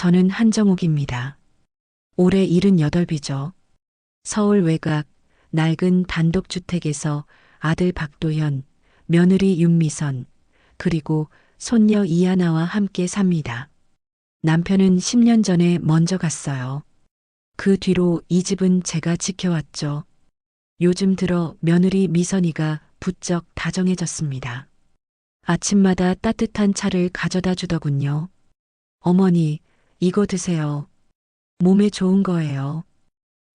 저는 한정욱입니다. 올해 78이죠. 서울 외곽 낡은 단독주택에서 아들 박도현, 며느리 윤미선, 그리고 손녀 이하나와 함께 삽니다. 남편은 10년 전에 먼저 갔어요. 그 뒤로 이 집은 제가 지켜왔죠. 요즘 들어 며느리 미선이가 부쩍 다정해졌습니다. 아침마다 따뜻한 차를 가져다 주더군요. 어머니, 이거 드세요. 몸에 좋은 거예요.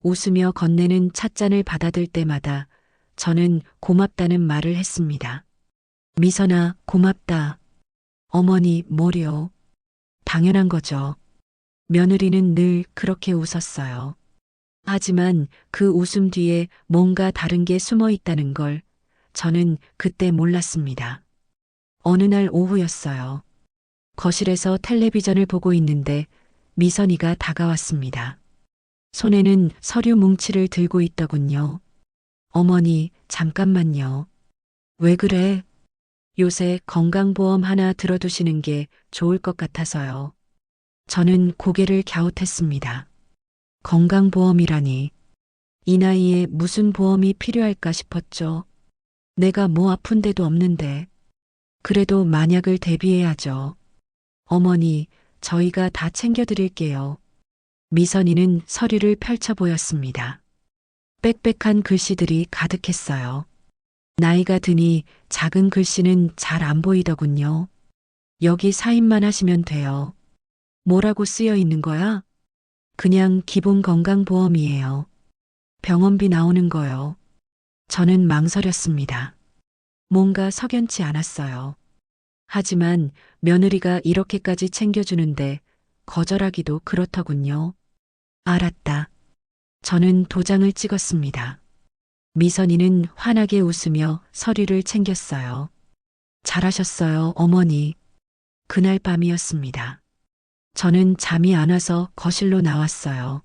웃으며 건네는 찻잔을 받아들 때마다 저는 고맙다는 말을 했습니다. 미선아, 고맙다. 어머니, 뭐려? 당연한 거죠. 며느리는 늘 그렇게 웃었어요. 하지만 그 웃음 뒤에 뭔가 다른 게 숨어 있다는 걸 저는 그때 몰랐습니다. 어느 날 오후였어요. 거실에서 텔레비전을 보고 있는데 미선이가 다가왔습니다. 손에는 서류 뭉치를 들고 있더군요. 어머니, 잠깐만요. 왜 그래? 요새 건강보험 하나 들어두시는 게 좋을 것 같아서요. 저는 고개를 갸웃했습니다. 건강보험이라니. 이 나이에 무슨 보험이 필요할까 싶었죠. 내가 뭐 아픈 데도 없는데. 그래도 만약을 대비해야죠. 어머니, 저희가 다 챙겨드릴게요. 미선이는 서류를 펼쳐 보였습니다. 빽빽한 글씨들이 가득했어요. 나이가 드니 작은 글씨는 잘 안 보이더군요. 여기 사인만 하시면 돼요. 뭐라고 쓰여 있는 거야? 그냥 기본 건강보험이에요. 병원비 나오는 거요. 저는 망설였습니다. 뭔가 석연치 않았어요. 하지만 며느리가 이렇게까지 챙겨주는데 거절하기도 그렇더군요. 알았다. 저는 도장을 찍었습니다. 미선이는 환하게 웃으며 서류를 챙겼어요. 잘하셨어요, 어머니. 그날 밤이었습니다. 저는 잠이 안 와서 거실로 나왔어요.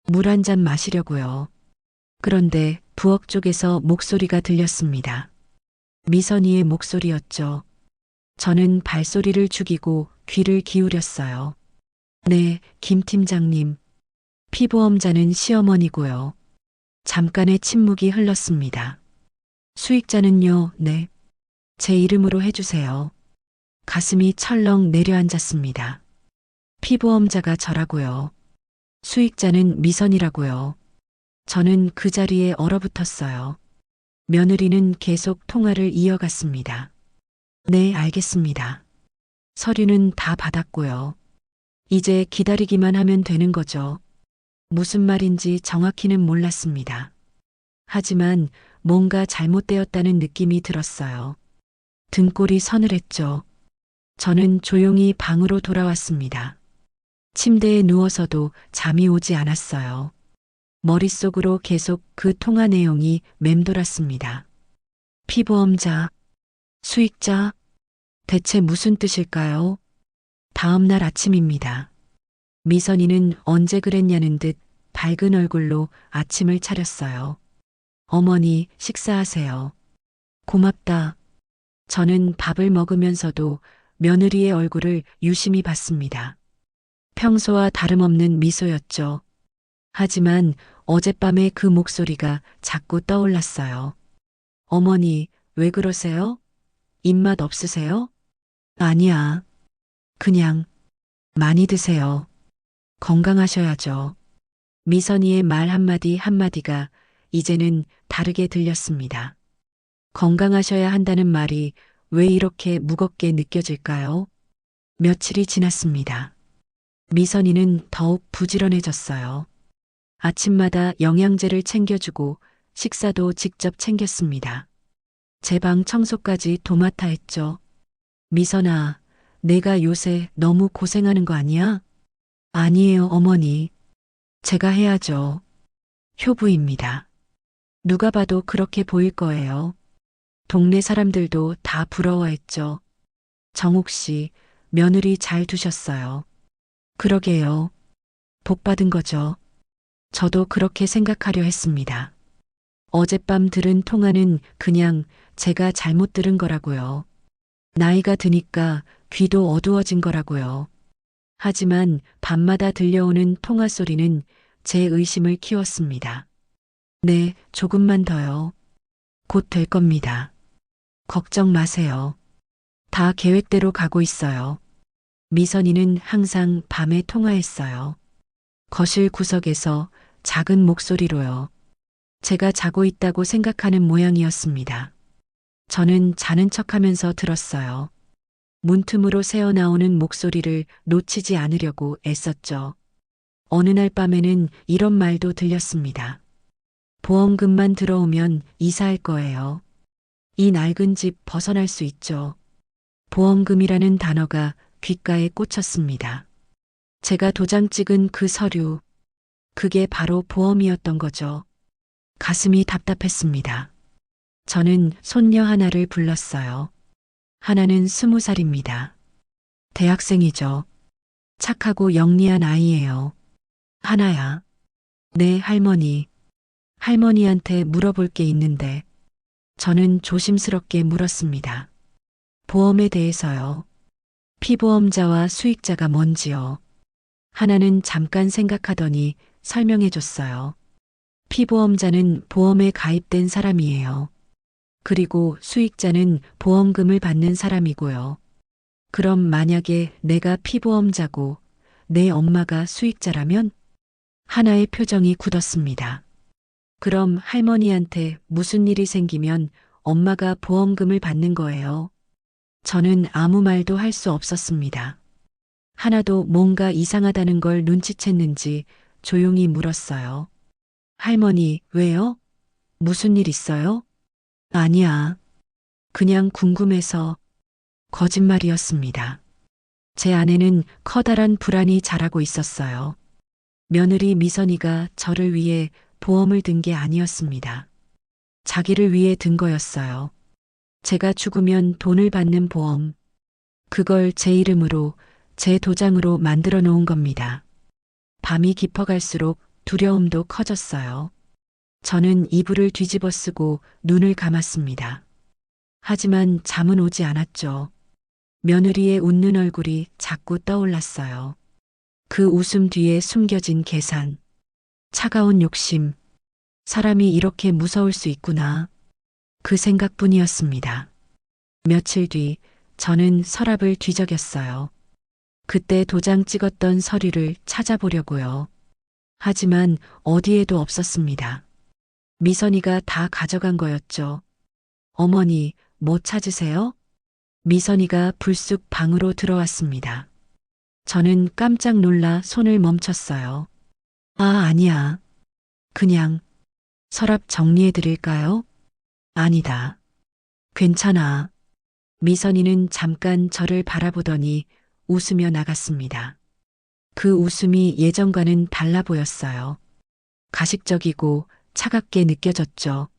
물 한 잔 마시려고요. 그런데 부엌 쪽에서 목소리가 들렸습니다. 미선이의 목소리였죠. 저는 발소리를 죽이고 귀를 기울였어요. 네, 김 팀장님. 피보험자는 시어머니고요. 잠깐의 침묵이 흘렀습니다. 수익자는요, 네. 제 이름으로 해주세요. 가슴이 철렁 내려앉았습니다. 피보험자가 저라고요. 수익자는 미선이라고요. 저는 그 자리에 얼어붙었어요. 며느리는 계속 통화를 이어갔습니다. 네, 알겠습니다. 서류는 다 받았고요. 이제 기다리기만 하면 되는 거죠. 무슨 말인지 정확히는 몰랐습니다. 하지만 뭔가 잘못되었다는 느낌이 들었어요. 등골이 서늘했죠. 저는 조용히 방으로 돌아왔습니다. 침대에 누워서도 잠이 오지 않았어요. 머릿속으로 계속 그 통화 내용이 맴돌았습니다. 피보험자, 수익자, 대체 무슨 뜻일까요? 다음 날 아침입니다. 미선이는 언제 그랬냐는 듯 밝은 얼굴로 아침을 차렸어요. 어머니, 식사하세요. 고맙다. 저는 밥을 먹으면서도 며느리의 얼굴을 유심히 봤습니다. 평소와 다름없는 미소였죠. 하지만 어젯밤의 그 목소리가 자꾸 떠올랐어요. 어머니, 왜 그러세요? 입맛 없으세요? 아니야. 그냥 많이 드세요. 건강하셔야죠. 미선이의 말 한마디 한마디가 이제는 다르게 들렸습니다. 건강하셔야 한다는 말이 왜 이렇게 무겁게 느껴질까요? 며칠이 지났습니다. 미선이는 더욱 부지런해졌어요. 아침마다 영양제를 챙겨주고 식사도 직접 챙겼습니다. 제 방 청소까지 도맡아 했죠. 미선아, 내가 요새 너무 고생하는 거 아니야? 아니에요, 어머니. 제가 해야죠. 효부입니다. 누가 봐도 그렇게 보일 거예요. 동네 사람들도 다 부러워했죠. 정욱 씨, 며느리 잘 두셨어요. 그러게요. 복 받은 거죠. 저도 그렇게 생각하려 했습니다. 어젯밤 들은 통화는 그냥 제가 잘못 들은 거라고요. 나이가 드니까 귀도 어두워진 거라고요. 하지만 밤마다 들려오는 통화 소리는 제 의심을 키웠습니다. 네, 조금만 더요. 곧 될 겁니다. 걱정 마세요. 다 계획대로 가고 있어요. 미선이는 항상 밤에 통화했어요. 거실 구석에서 작은 목소리로요. 제가 자고 있다고 생각하는 모양이었습니다. 저는 자는 척하면서 들었어요. 문틈으로 새어나오는 목소리를 놓치지 않으려고 애썼죠. 어느 날 밤에는 이런 말도 들렸습니다. 보험금만 들어오면 이사할 거예요. 이 낡은 집 벗어날 수 있죠. 보험금이라는 단어가 귓가에 꽂혔습니다. 제가 도장 찍은 그 서류, 그게 바로 보험이었던 거죠. 가슴이 답답했습니다. 저는 손녀 하나를 불렀어요. 하나는 20살입니다. 대학생이죠. 착하고 영리한 아이예요. 하나야. 네, 할머니. 할머니한테 물어볼 게 있는데 저는 조심스럽게 물었습니다. 보험에 대해서요. 피보험자와 수익자가 뭔지요. 하나는 잠깐 생각하더니 설명해 줬어요. 피보험자는 보험에 가입된 사람이에요. 그리고 수익자는 보험금을 받는 사람이고요. 그럼 만약에 내가 피보험자고 내 엄마가 수익자라면? 하나의 표정이 굳었습니다. 그럼 할머니한테 무슨 일이 생기면 엄마가 보험금을 받는 거예요. 저는 아무 말도 할 수 없었습니다. 하나도 뭔가 이상하다는 걸 눈치챘는지 조용히 물었어요. 할머니, 왜요? 무슨 일 있어요? 아니야. 그냥 궁금해서. 거짓말이었습니다. 제 안에는 커다란 불안이 자라고 있었어요. 며느리 미선이가 저를 위해 보험을 든 게 아니었습니다. 자기를 위해 든 거였어요. 제가 죽으면 돈을 받는 보험. 그걸 제 이름으로, 제 도장으로 만들어 놓은 겁니다. 밤이 깊어갈수록 두려움도 커졌어요. 저는 이불을 뒤집어 쓰고 눈을 감았습니다. 하지만 잠은 오지 않았죠. 며느리의 웃는 얼굴이 자꾸 떠올랐어요. 그 웃음 뒤에 숨겨진 계산, 차가운 욕심, 사람이 이렇게 무서울 수 있구나. 그 생각뿐이었습니다. 며칠 뒤 저는 서랍을 뒤적였어요. 그때 도장 찍었던 서류를 찾아보려고요. 하지만 어디에도 없었습니다. 미선이가 다 가져간 거였죠. 어머니, 뭐 찾으세요? 미선이가 불쑥 방으로 들어왔습니다. 저는 깜짝 놀라 손을 멈췄어요. 아, 아니야. 그냥 서랍 정리해 드릴까요? 아니다. 괜찮아. 미선이는 잠깐 저를 바라보더니 웃으며 나갔습니다. 그 웃음이 예전과는 달라 보였어요. 가식적이고 차갑게 느껴졌죠.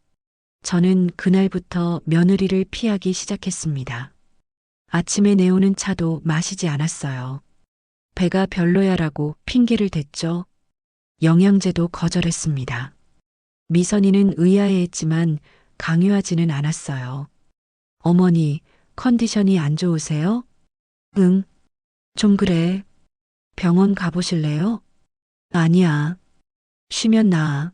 저는 그날부터 며느리를 피하기 시작했습니다. 아침에 내오는 차도 마시지 않았어요. 배가 별로야라고 핑계를 댔죠. 영양제도 거절했습니다. 미선이는 의아해했지만 강요하지는 않았어요. 어머니, 컨디션이 안 좋으세요? 응, 좀 그래. 병원 가보실래요? 아니야. 쉬면 나아.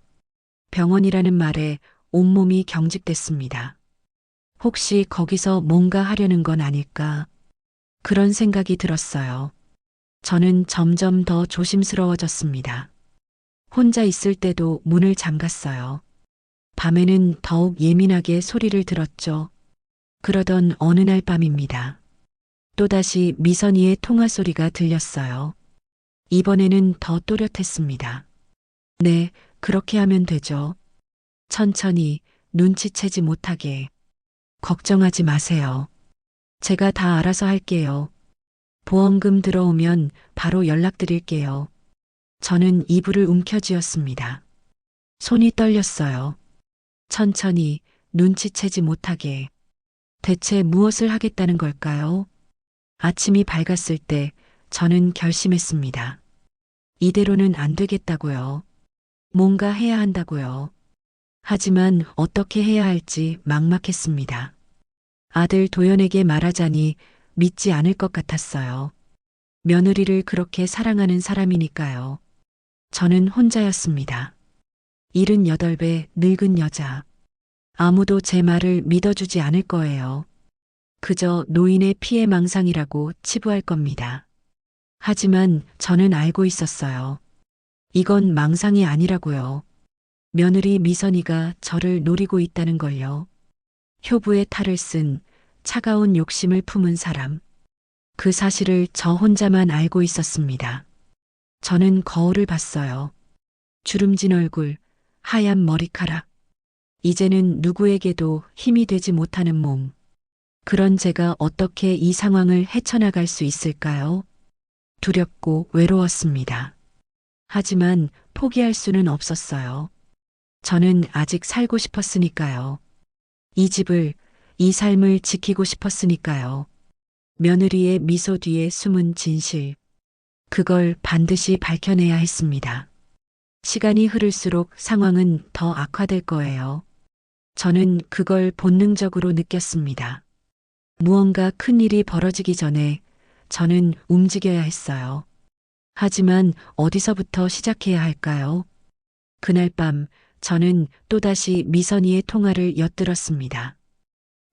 병원이라는 말에 온몸이 경직됐습니다. 혹시 거기서 뭔가 하려는 건 아닐까? 그런 생각이 들었어요. 저는 점점 더 조심스러워졌습니다. 혼자 있을 때도 문을 잠갔어요. 밤에는 더욱 예민하게 소리를 들었죠. 그러던 어느 날 밤입니다. 또다시 미선이의 통화 소리가 들렸어요. 이번에는 더 또렷했습니다. 네, 그렇게 하면 되죠. 천천히 눈치채지 못하게. 걱정하지 마세요. 제가 다 알아서 할게요. 보험금 들어오면 바로 연락드릴게요. 저는 이불을 움켜쥐었습니다. 손이 떨렸어요. 천천히 눈치채지 못하게. 대체 무엇을 하겠다는 걸까요? 아침이 밝았을 때 저는 결심했습니다. 이대로는 안 되겠다고요. 뭔가 해야 한다고요. 하지만 어떻게 해야 할지 막막했습니다. 아들 도연에게 말하자니 믿지 않을 것 같았어요. 며느리를 그렇게 사랑하는 사람이니까요. 저는 혼자였습니다. 78배 늙은 여자. 아무도 제 말을 믿어주지 않을 거예요. 그저 노인의 피해망상이라고 치부할 겁니다. 하지만 저는 알고 있었어요. 이건 망상이 아니라고요. 며느리 미선이가 저를 노리고 있다는 걸요. 효부의 탈을 쓴 차가운 욕심을 품은 사람. 그 사실을 저 혼자만 알고 있었습니다. 저는 거울을 봤어요. 주름진 얼굴, 하얀 머리카락. 이제는 누구에게도 힘이 되지 못하는 몸. 그런 제가 어떻게 이 상황을 헤쳐나갈 수 있을까요? 두렵고 외로웠습니다. 하지만 포기할 수는 없었어요. 저는 아직 살고 싶었으니까요. 이 집을, 이 삶을 지키고 싶었으니까요. 며느리의 미소 뒤에 숨은 진실. 그걸 반드시 밝혀내야 했습니다. 시간이 흐를수록 상황은 더 악화될 거예요. 저는 그걸 본능적으로 느꼈습니다. 무언가 큰 일이 벌어지기 전에 저는 움직여야 했어요. 하지만 어디서부터 시작해야 할까요? 그날 밤 저는 또다시 미선이의 통화를 엿들었습니다.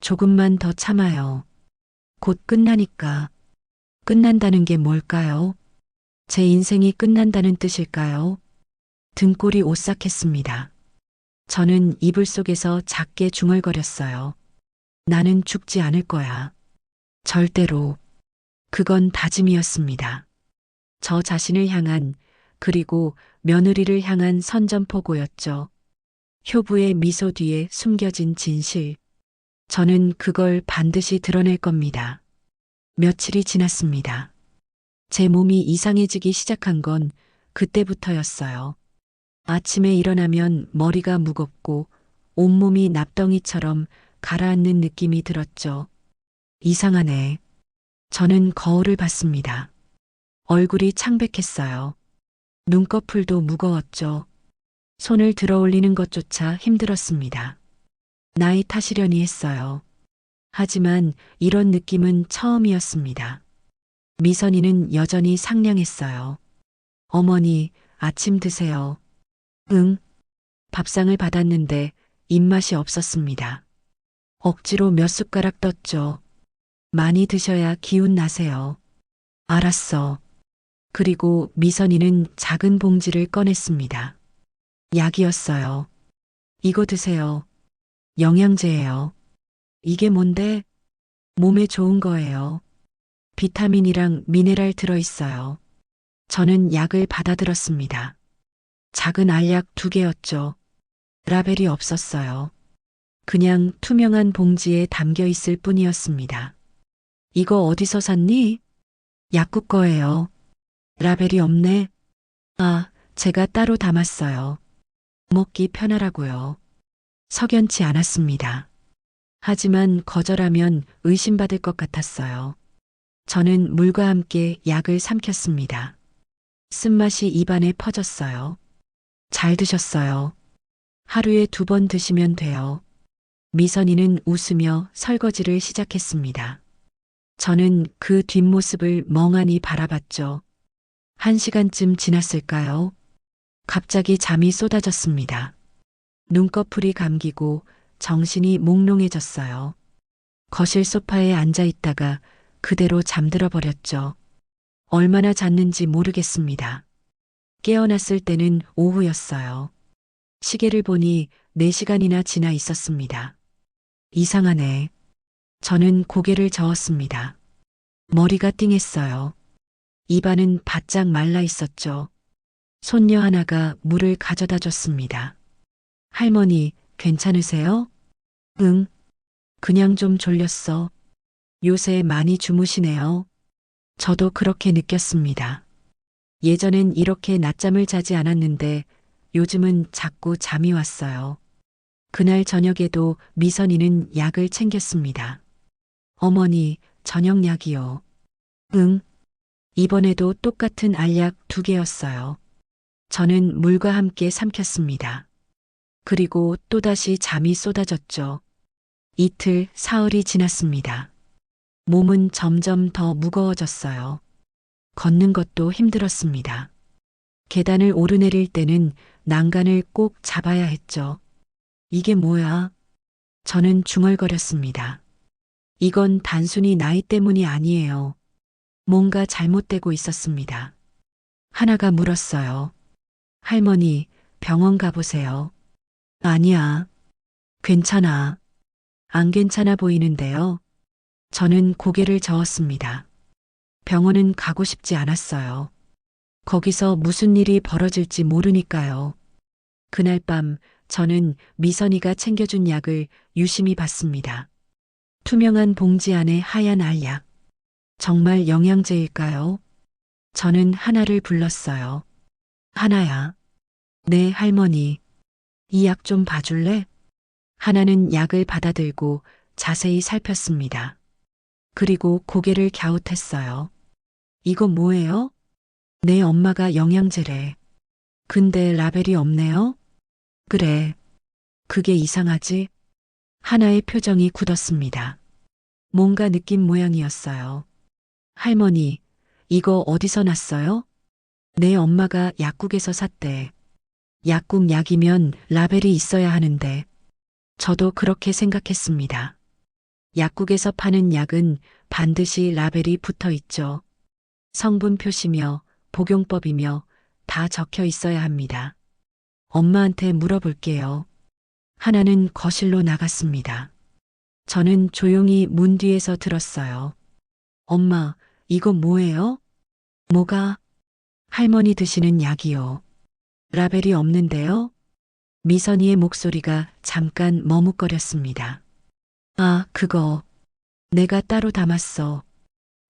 조금만 더 참아요. 곧 끝나니까. 끝난다는 게 뭘까요? 제 인생이 끝난다는 뜻일까요? 등골이 오싹했습니다. 저는 이불 속에서 작게 중얼거렸어요. 나는 죽지 않을 거야. 절대로. 그건 다짐이었습니다. 저 자신을 향한, 그리고 며느리를 향한 선전포고였죠. 효부의 미소 뒤에 숨겨진 진실. 저는 그걸 반드시 드러낼 겁니다. 며칠이 지났습니다. 제 몸이 이상해지기 시작한 건 그때부터였어요. 아침에 일어나면 머리가 무겁고 온몸이 납덩이처럼 가라앉는 느낌이 들었죠. 이상하네. 저는 거울을 봤습니다. 얼굴이 창백했어요. 눈꺼풀도 무거웠죠. 손을 들어 올리는 것조차 힘들었습니다. 나이 탓이려니 했어요. 하지만 이런 느낌은 처음이었습니다. 미선이는 여전히 상냥했어요. 어머니, 아침 드세요. 응. 밥상을 받았는데 입맛이 없었습니다. 억지로 몇 숟가락 떴죠. 많이 드셔야 기운 나세요. 알았어. 그리고 미선이는 작은 봉지를 꺼냈습니다. 약이었어요. 이거 드세요. 영양제예요. 이게 뭔데? 몸에 좋은 거예요. 비타민이랑 미네랄 들어있어요. 저는 약을 받아들었습니다. 작은 알약 2개였죠. 라벨이 없었어요. 그냥 투명한 봉지에 담겨 있을 뿐이었습니다. 이거 어디서 샀니? 약국 거예요. 라벨이 없네. 아, 제가 따로 담았어요. 먹기 편하라고요. 석연치 않았습니다. 하지만 거절하면 의심받을 것 같았어요. 저는 물과 함께 약을 삼켰습니다. 쓴맛이 입안에 퍼졌어요. 잘 드셨어요. 하루에 2번 드시면 돼요. 미선이는 웃으며 설거지를 시작했습니다. 저는 그 뒷모습을 멍하니 바라봤죠. 1시간쯤 지났을까요? 갑자기 잠이 쏟아졌습니다. 눈꺼풀이 감기고 정신이 몽롱해졌어요. 거실 소파에 앉아 있다가 그대로 잠들어 버렸죠. 얼마나 잤는지 모르겠습니다. 깨어났을 때는 오후였어요. 시계를 보니 4시간이나 지나 있었습니다. 이상하네. 저는 고개를 저었습니다. 머리가 띵했어요. 입안은 바짝 말라 있었죠. 손녀 하나가 물을 가져다 줬습니다. 할머니, 괜찮으세요? 응. 그냥 좀 졸렸어. 요새 많이 주무시네요. 저도 그렇게 느꼈습니다. 예전엔 이렇게 낮잠을 자지 않았는데 요즘은 자꾸 잠이 왔어요. 그날 저녁에도 미선이는 약을 챙겼습니다. 어머니, 저녁 약이요. 응. 이번에도 똑같은 알약 2개였어요. 저는 물과 함께 삼켰습니다. 그리고 또다시 잠이 쏟아졌죠. 이틀, 사흘이 지났습니다. 몸은 점점 더 무거워졌어요. 걷는 것도 힘들었습니다. 계단을 오르내릴 때는 난간을 꼭 잡아야 했죠. 이게 뭐야? 저는 중얼거렸습니다. 이건 단순히 나이 때문이 아니에요. 뭔가 잘못되고 있었습니다. 하나가 물었어요. 할머니, 병원 가보세요. 아니야. 괜찮아. 안 괜찮아 보이는데요. 저는 고개를 저었습니다. 병원은 가고 싶지 않았어요. 거기서 무슨 일이 벌어질지 모르니까요. 그날 밤 저는 미선이가 챙겨준 약을 유심히 봤습니다. 투명한 봉지 안에 하얀 알약. 정말 영양제일까요? 저는 하나를 불렀어요. 하나야. 네, 할머니. 이 약 좀 봐줄래? 하나는 약을 받아들고 자세히 살폈습니다. 그리고 고개를 갸웃했어요. 이거 뭐예요? 내 엄마가 영양제래. 근데 라벨이 없네요? 그래. 그게 이상하지? 하나의 표정이 굳었습니다. 뭔가 느낀 모양이었어요. 할머니, 이거 어디서 났어요? 내 엄마가 약국에서 샀대. 약국 약이면 라벨이 있어야 하는데. 저도 그렇게 생각했습니다. 약국에서 파는 약은 반드시 라벨이 붙어 있죠. 성분 표시며 복용법이며 다 적혀 있어야 합니다. 엄마한테 물어볼게요. 하나는 거실로 나갔습니다. 저는 조용히 문 뒤에서 들었어요. 엄마, 이거 뭐예요? 뭐가? 할머니 드시는 약이요. 라벨이 없는데요? 미선이의 목소리가 잠깐 머뭇거렸습니다. 아, 그거. 내가 따로 담았어.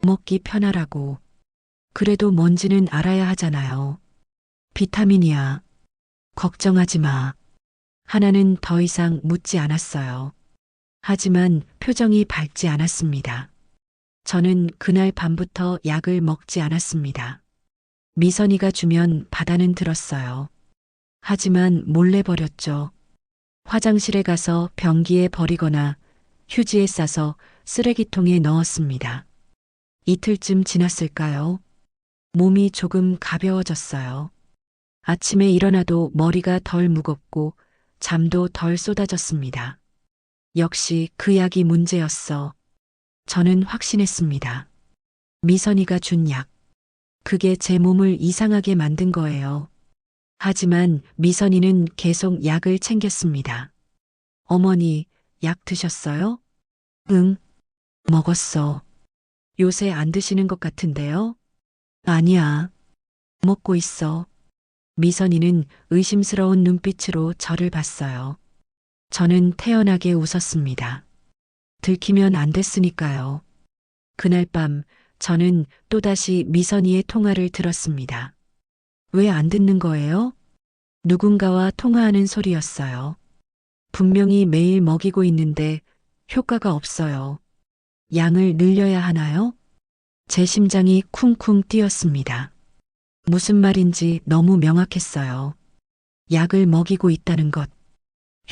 먹기 편하라고. 그래도 뭔지는 알아야 하잖아요. 비타민이야. 걱정하지 마. 하나는 더 이상 묻지 않았어요. 하지만 표정이 밝지 않았습니다. 저는 그날 밤부터 약을 먹지 않았습니다. 미선이가 주면 받아는 들었어요. 하지만 몰래 버렸죠. 화장실에 가서 변기에 버리거나 휴지에 싸서 쓰레기통에 넣었습니다. 이틀쯤 지났을까요? 몸이 조금 가벼워졌어요. 아침에 일어나도 머리가 덜 무겁고 잠도 덜 쏟아졌습니다. 역시 그 약이 문제였어. 저는 확신했습니다. 미선이가 준 약. 그게 제 몸을 이상하게 만든 거예요. 하지만 미선이는 계속 약을 챙겼습니다. 어머니, 약 드셨어요? 응, 먹었어. 요새 안 드시는 것 같은데요? 아니야. 먹고 있어. 미선이는 의심스러운 눈빛으로 저를 봤어요. 저는 태연하게 웃었습니다. 들키면 안 됐으니까요. 그날 밤 저는 또다시 미선이의 통화를 들었습니다. 왜 안 듣는 거예요? 누군가와 통화하는 소리였어요. 분명히 매일 먹이고 있는데 효과가 없어요. 양을 늘려야 하나요? 제 심장이 쿵쿵 뛰었습니다. 무슨 말인지 너무 명확했어요. 약을 먹이고 있다는 것,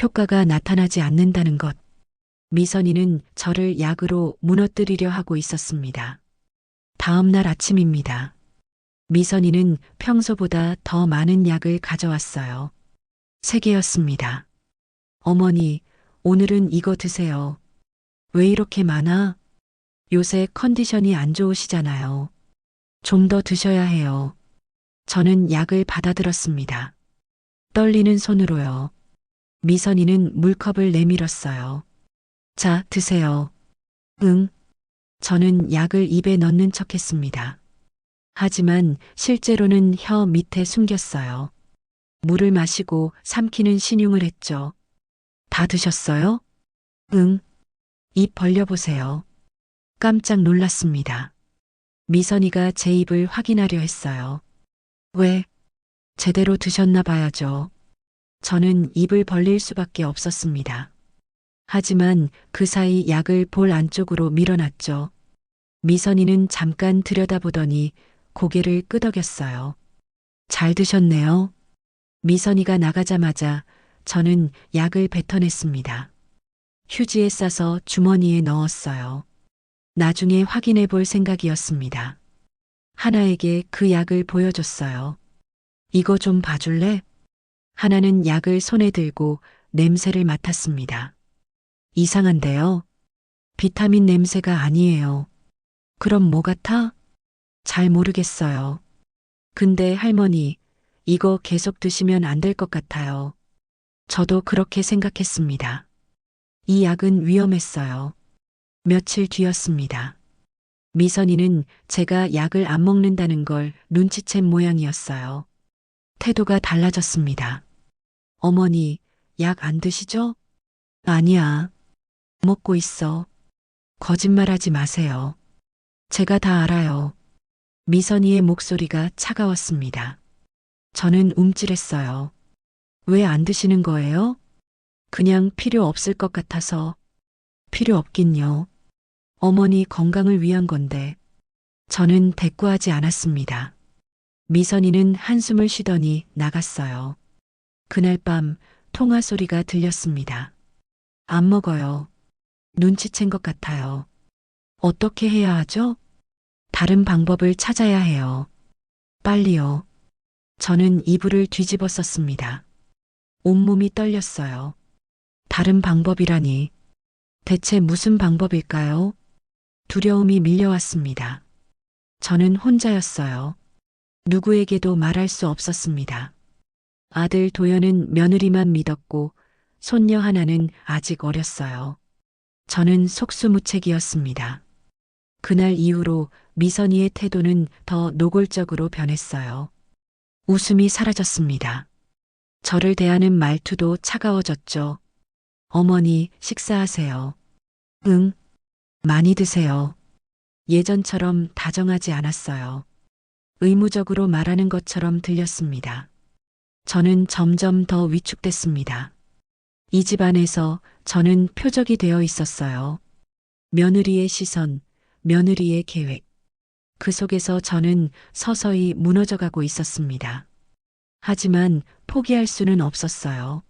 효과가 나타나지 않는다는 것. 미선이는 저를 약으로 무너뜨리려 하고 있었습니다. 다음 날 아침입니다. 미선이는 평소보다 더 많은 약을 가져왔어요. 3개였습니다. 어머니, 오늘은 이거 드세요. 왜 이렇게 많아? 요새 컨디션이 안 좋으시잖아요. 좀 더 드셔야 해요. 저는 약을 받아들었습니다. 떨리는 손으로요. 미선이는 물컵을 내밀었어요. 자, 드세요. 응. 저는 약을 입에 넣는 척 했습니다. 하지만 실제로는 혀 밑에 숨겼어요. 물을 마시고 삼키는 신용을 했죠. 다 드셨어요? 응. 입 벌려보세요. 깜짝 놀랐습니다. 미선이가 제 입을 확인하려 했어요. 왜? 제대로 드셨나 봐야죠. 저는 입을 벌릴 수밖에 없었습니다. 하지만 그 사이 약을 볼 안쪽으로 밀어놨죠. 미선이는 잠깐 들여다보더니 고개를 끄덕였어요. 잘 드셨네요. 미선이가 나가자마자 저는 약을 뱉어냈습니다. 휴지에 싸서 주머니에 넣었어요. 나중에 확인해 볼 생각이었습니다. 하나에게 그 약을 보여줬어요. 이거 좀 봐줄래? 하나는 약을 손에 들고 냄새를 맡았습니다. 이상한데요? 비타민 냄새가 아니에요. 그럼 뭐 같아? 잘 모르겠어요. 근데 할머니, 이거 계속 드시면 안 될 것 같아요. 저도 그렇게 생각했습니다. 이 약은 위험했어요. 며칠 뒤였습니다. 미선이는 제가 약을 안 먹는다는 걸 눈치챈 모양이었어요. 태도가 달라졌습니다. 어머니, 약 안 드시죠? 아니야. 먹고 있어. 거짓말하지 마세요. 제가 다 알아요. 미선이의 목소리가 차가웠습니다. 저는 움찔했어요. 왜 안 드시는 거예요? 그냥 필요 없을 것 같아서. 필요 없긴요. 어머니 건강을 위한 건데. 저는 대꾸하지 않았습니다. 미선이는 한숨을 쉬더니 나갔어요. 그날 밤 통화 소리가 들렸습니다. 안 먹어요. 눈치챈 것 같아요. 어떻게 해야 하죠? 다른 방법을 찾아야 해요. 빨리요. 저는 이불을 뒤집어 썼습니다. 온몸이 떨렸어요. 다른 방법이라니. 대체 무슨 방법일까요? 두려움이 밀려왔습니다. 저는 혼자였어요. 누구에게도 말할 수 없었습니다. 아들 도연은 며느리만 믿었고 손녀 하나는 아직 어렸어요. 저는 속수무책이었습니다. 그날 이후로 미선이의 태도는 더 노골적으로 변했어요. 웃음이 사라졌습니다. 저를 대하는 말투도 차가워졌죠. 어머니, 식사하세요. 응, 많이 드세요. 예전처럼 다정하지 않았어요. 의무적으로 말하는 것처럼 들렸습니다. 저는 점점 더 위축됐습니다. 이 집 안에서 저는 표적이 되어 있었어요. 며느리의 시선, 며느리의 계획. 그 속에서 저는 서서히 무너져가고 있었습니다. 하지만 포기할 수는 없었어요.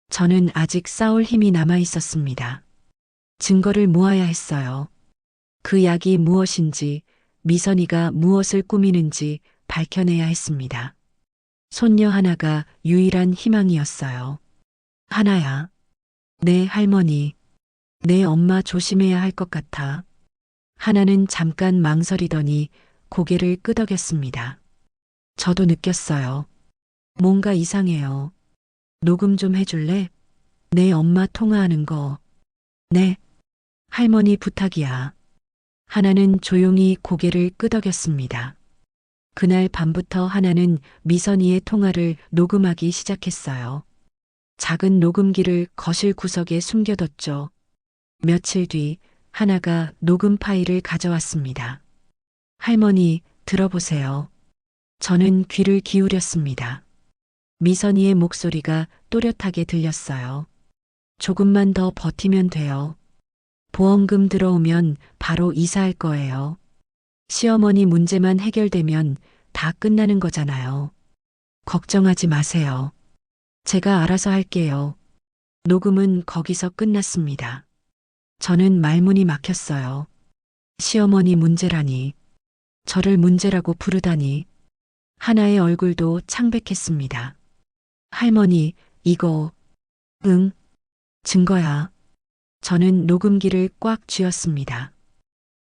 저는 아직 싸울 힘이 남아 있었습니다. 증거를 모아야 했어요. 그 약이 무엇인지, 미선이가 무엇을 꾸미는지 밝혀내야 했습니다. 손녀 하나가 유일한 희망이었어요. 하나야. 내 할머니. 내 엄마 조심해야 할 것 같아. 하나는 잠깐 망설이더니 고개를 끄덕였습니다. 저도 느꼈어요. 뭔가 이상해요. 녹음 좀 해줄래? 내 엄마 통화하는 거. 네. 할머니 부탁이야. 하나는 조용히 고개를 끄덕였습니다. 그날 밤부터 하나는 미선이의 통화를 녹음하기 시작했어요. 작은 녹음기를 거실 구석에 숨겨뒀죠. 며칠 뒤 하나가 녹음 파일을 가져왔습니다. 할머니, 들어보세요. 저는 귀를 기울였습니다. 미선이의 목소리가 또렷하게 들렸어요. 조금만 더 버티면 돼요. 보험금 들어오면 바로 이사할 거예요. 시어머니 문제만 해결되면 다 끝나는 거잖아요. 걱정하지 마세요. 제가 알아서 할게요. 녹음은 거기서 끝났습니다. 저는 말문이 막혔어요. 시어머니 문제라니. 저를 문제라고 부르다니. 하나의 얼굴도 창백했습니다. 할머니, 이거. 응, 증거야. 저는 녹음기를 꽉 쥐었습니다.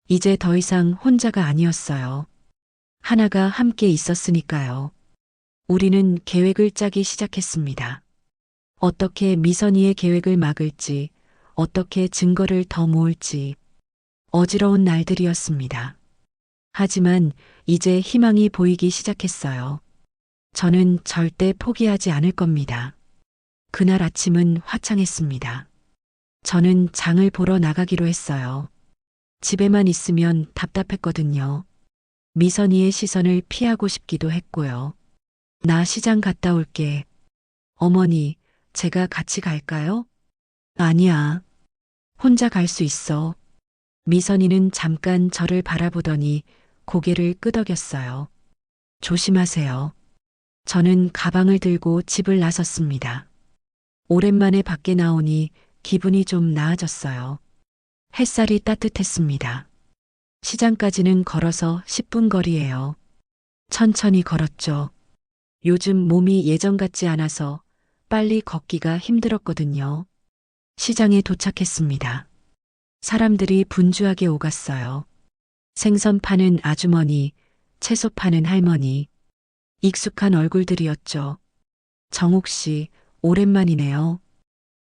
이제 더 이상 혼자가 아니었어요. 하나가 함께 있었으니까요. 우리는 계획을 짜기 시작했습니다. 어떻게 미선이의 계획을 막을지, 어떻게 증거를 더 모을지. 어지러운 날들이었습니다. 하지만 이제 희망이 보이기 시작했어요. 저는 절대 포기하지 않을 겁니다. 그날 아침은 화창했습니다. 저는 장을 보러 나가기로 했어요. 집에만 있으면 답답했거든요. 미선이의 시선을 피하고 싶기도 했고요. 나 시장 갔다 올게. 어머니, 제가 같이 갈까요? 아니야. 혼자 갈 수 있어. 미선이는 잠깐 저를 바라보더니 고개를 끄덕였어요. 조심하세요. 저는 가방을 들고 집을 나섰습니다. 오랜만에 밖에 나오니 기분이 좀 나아졌어요. 햇살이 따뜻했습니다. 시장까지는 걸어서 10분 거리예요. 천천히 걸었죠. 요즘 몸이 예전 같지 않아서 빨리 걷기가 힘들었거든요. 시장에 도착했습니다. 사람들이 분주하게 오갔어요. 생선 파는 아주머니, 채소 파는 할머니, 익숙한 얼굴들이었죠. 정옥 씨, 오랜만이네요.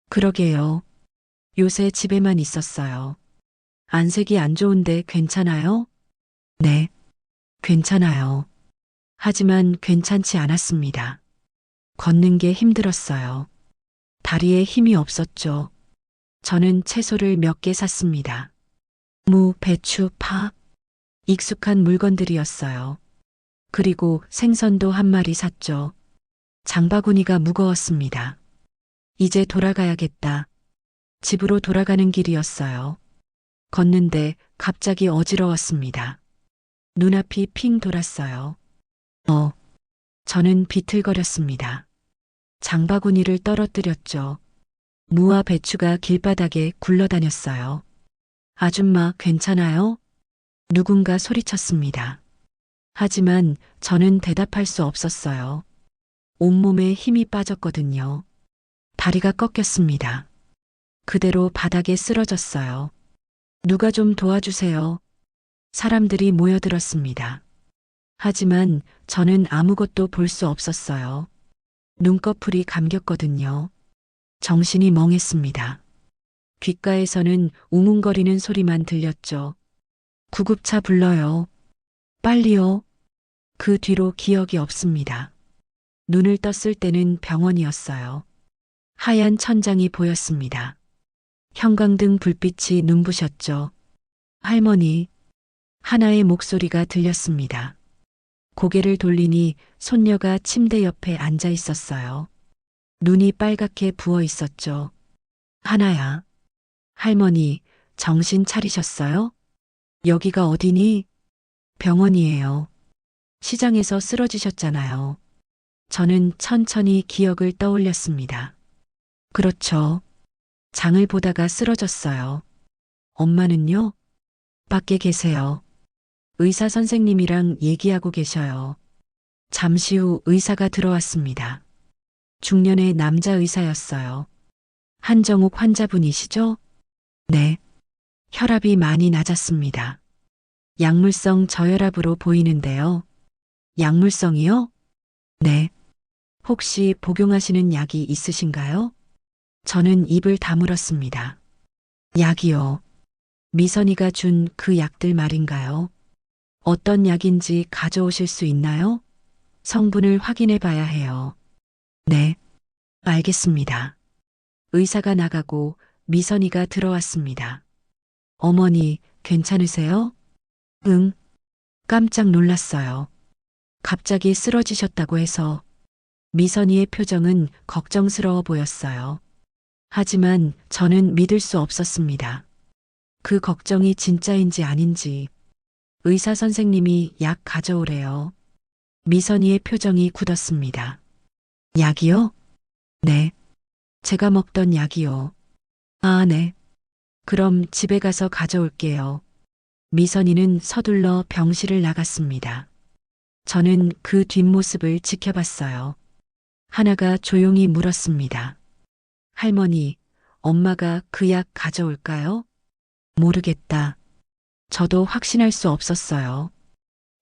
그러게요. 요새 집에만 있었어요. 안색이 안 좋은데 괜찮아요? 네, 괜찮아요. 하지만 괜찮지 않았습니다. 걷는 게 힘들었어요. 다리에 힘이 없었죠. 저는 채소를 몇 개 샀습니다. 무, 배추, 파. 익숙한 물건들이었어요. 그리고 생선도 한 마리 샀죠. 장바구니가 무거웠습니다. 이제 돌아가야겠다. 집으로 돌아가는 길이었어요. 걷는데 갑자기 어지러웠습니다. 눈앞이 핑 돌았어요. 저는 비틀거렸습니다. 장바구니를 떨어뜨렸죠. 무와 배추가 길바닥에 굴러다녔어요. 아줌마, 괜찮아요? 누군가 소리쳤습니다. 하지만 저는 대답할 수 없었어요. 온몸에 힘이 빠졌거든요. 다리가 꺾였습니다. 그대로 바닥에 쓰러졌어요. 누가 좀 도와주세요. 사람들이 모여들었습니다. 하지만 저는 아무것도 볼 수 없었어요. 눈꺼풀이 감겼거든요. 정신이 멍했습니다. 귓가에서는 웅웅거리는 소리만 들렸죠. 구급차 불러요. 빨리요. 그 뒤로 기억이 없습니다. 눈을 떴을 때는 병원이었어요. 하얀 천장이 보였습니다. 형광등 불빛이 눈부셨죠. 할머니. 하나의 목소리가 들렸습니다. 고개를 돌리니 손녀가 침대 옆에 앉아 있었어요. 눈이 빨갛게 부어 있었죠. 하나야. 할머니, 정신 차리셨어요? 여기가 어디니? 병원이에요. 시장에서 쓰러지셨잖아요. 저는 천천히 기억을 떠올렸습니다. 그렇죠. 장을 보다가 쓰러졌어요. 엄마는요? 밖에 계세요. 의사 선생님이랑 얘기하고 계셔요. 잠시 후 의사가 들어왔습니다. 중년의 남자 의사였어요. 한정욱 환자분이시죠? 네. 혈압이 많이 낮았습니다. 약물성 저혈압으로 보이는데요. 약물성이요? 네. 혹시 복용하시는 약이 있으신가요? 저는 입을 다물었습니다. 약이요. 미선이가 준 그 약들 말인가요? 어떤 약인지 가져오실 수 있나요? 성분을 확인해 봐야 해요. 네. 알겠습니다. 의사가 나가고 미선이가 들어왔습니다. 어머니, 괜찮으세요? 응. 깜짝 놀랐어요. 갑자기 쓰러지셨다고 해서 미선이의 표정은 걱정스러워 보였어요. 하지만 저는 믿을 수 없었습니다. 그 걱정이 진짜인지 아닌지. 의사 선생님이 약 가져오래요. 미선이의 표정이 굳었습니다. 약이요? 네. 제가 먹던 약이요. 아, 네. 그럼 집에 가서 가져올게요. 미선이는 서둘러 병실을 나갔습니다. 저는 그 뒷모습을 지켜봤어요. 하나가 조용히 물었습니다. 할머니, 엄마가 그 약 가져올까요? 모르겠다. 저도 확신할 수 없었어요.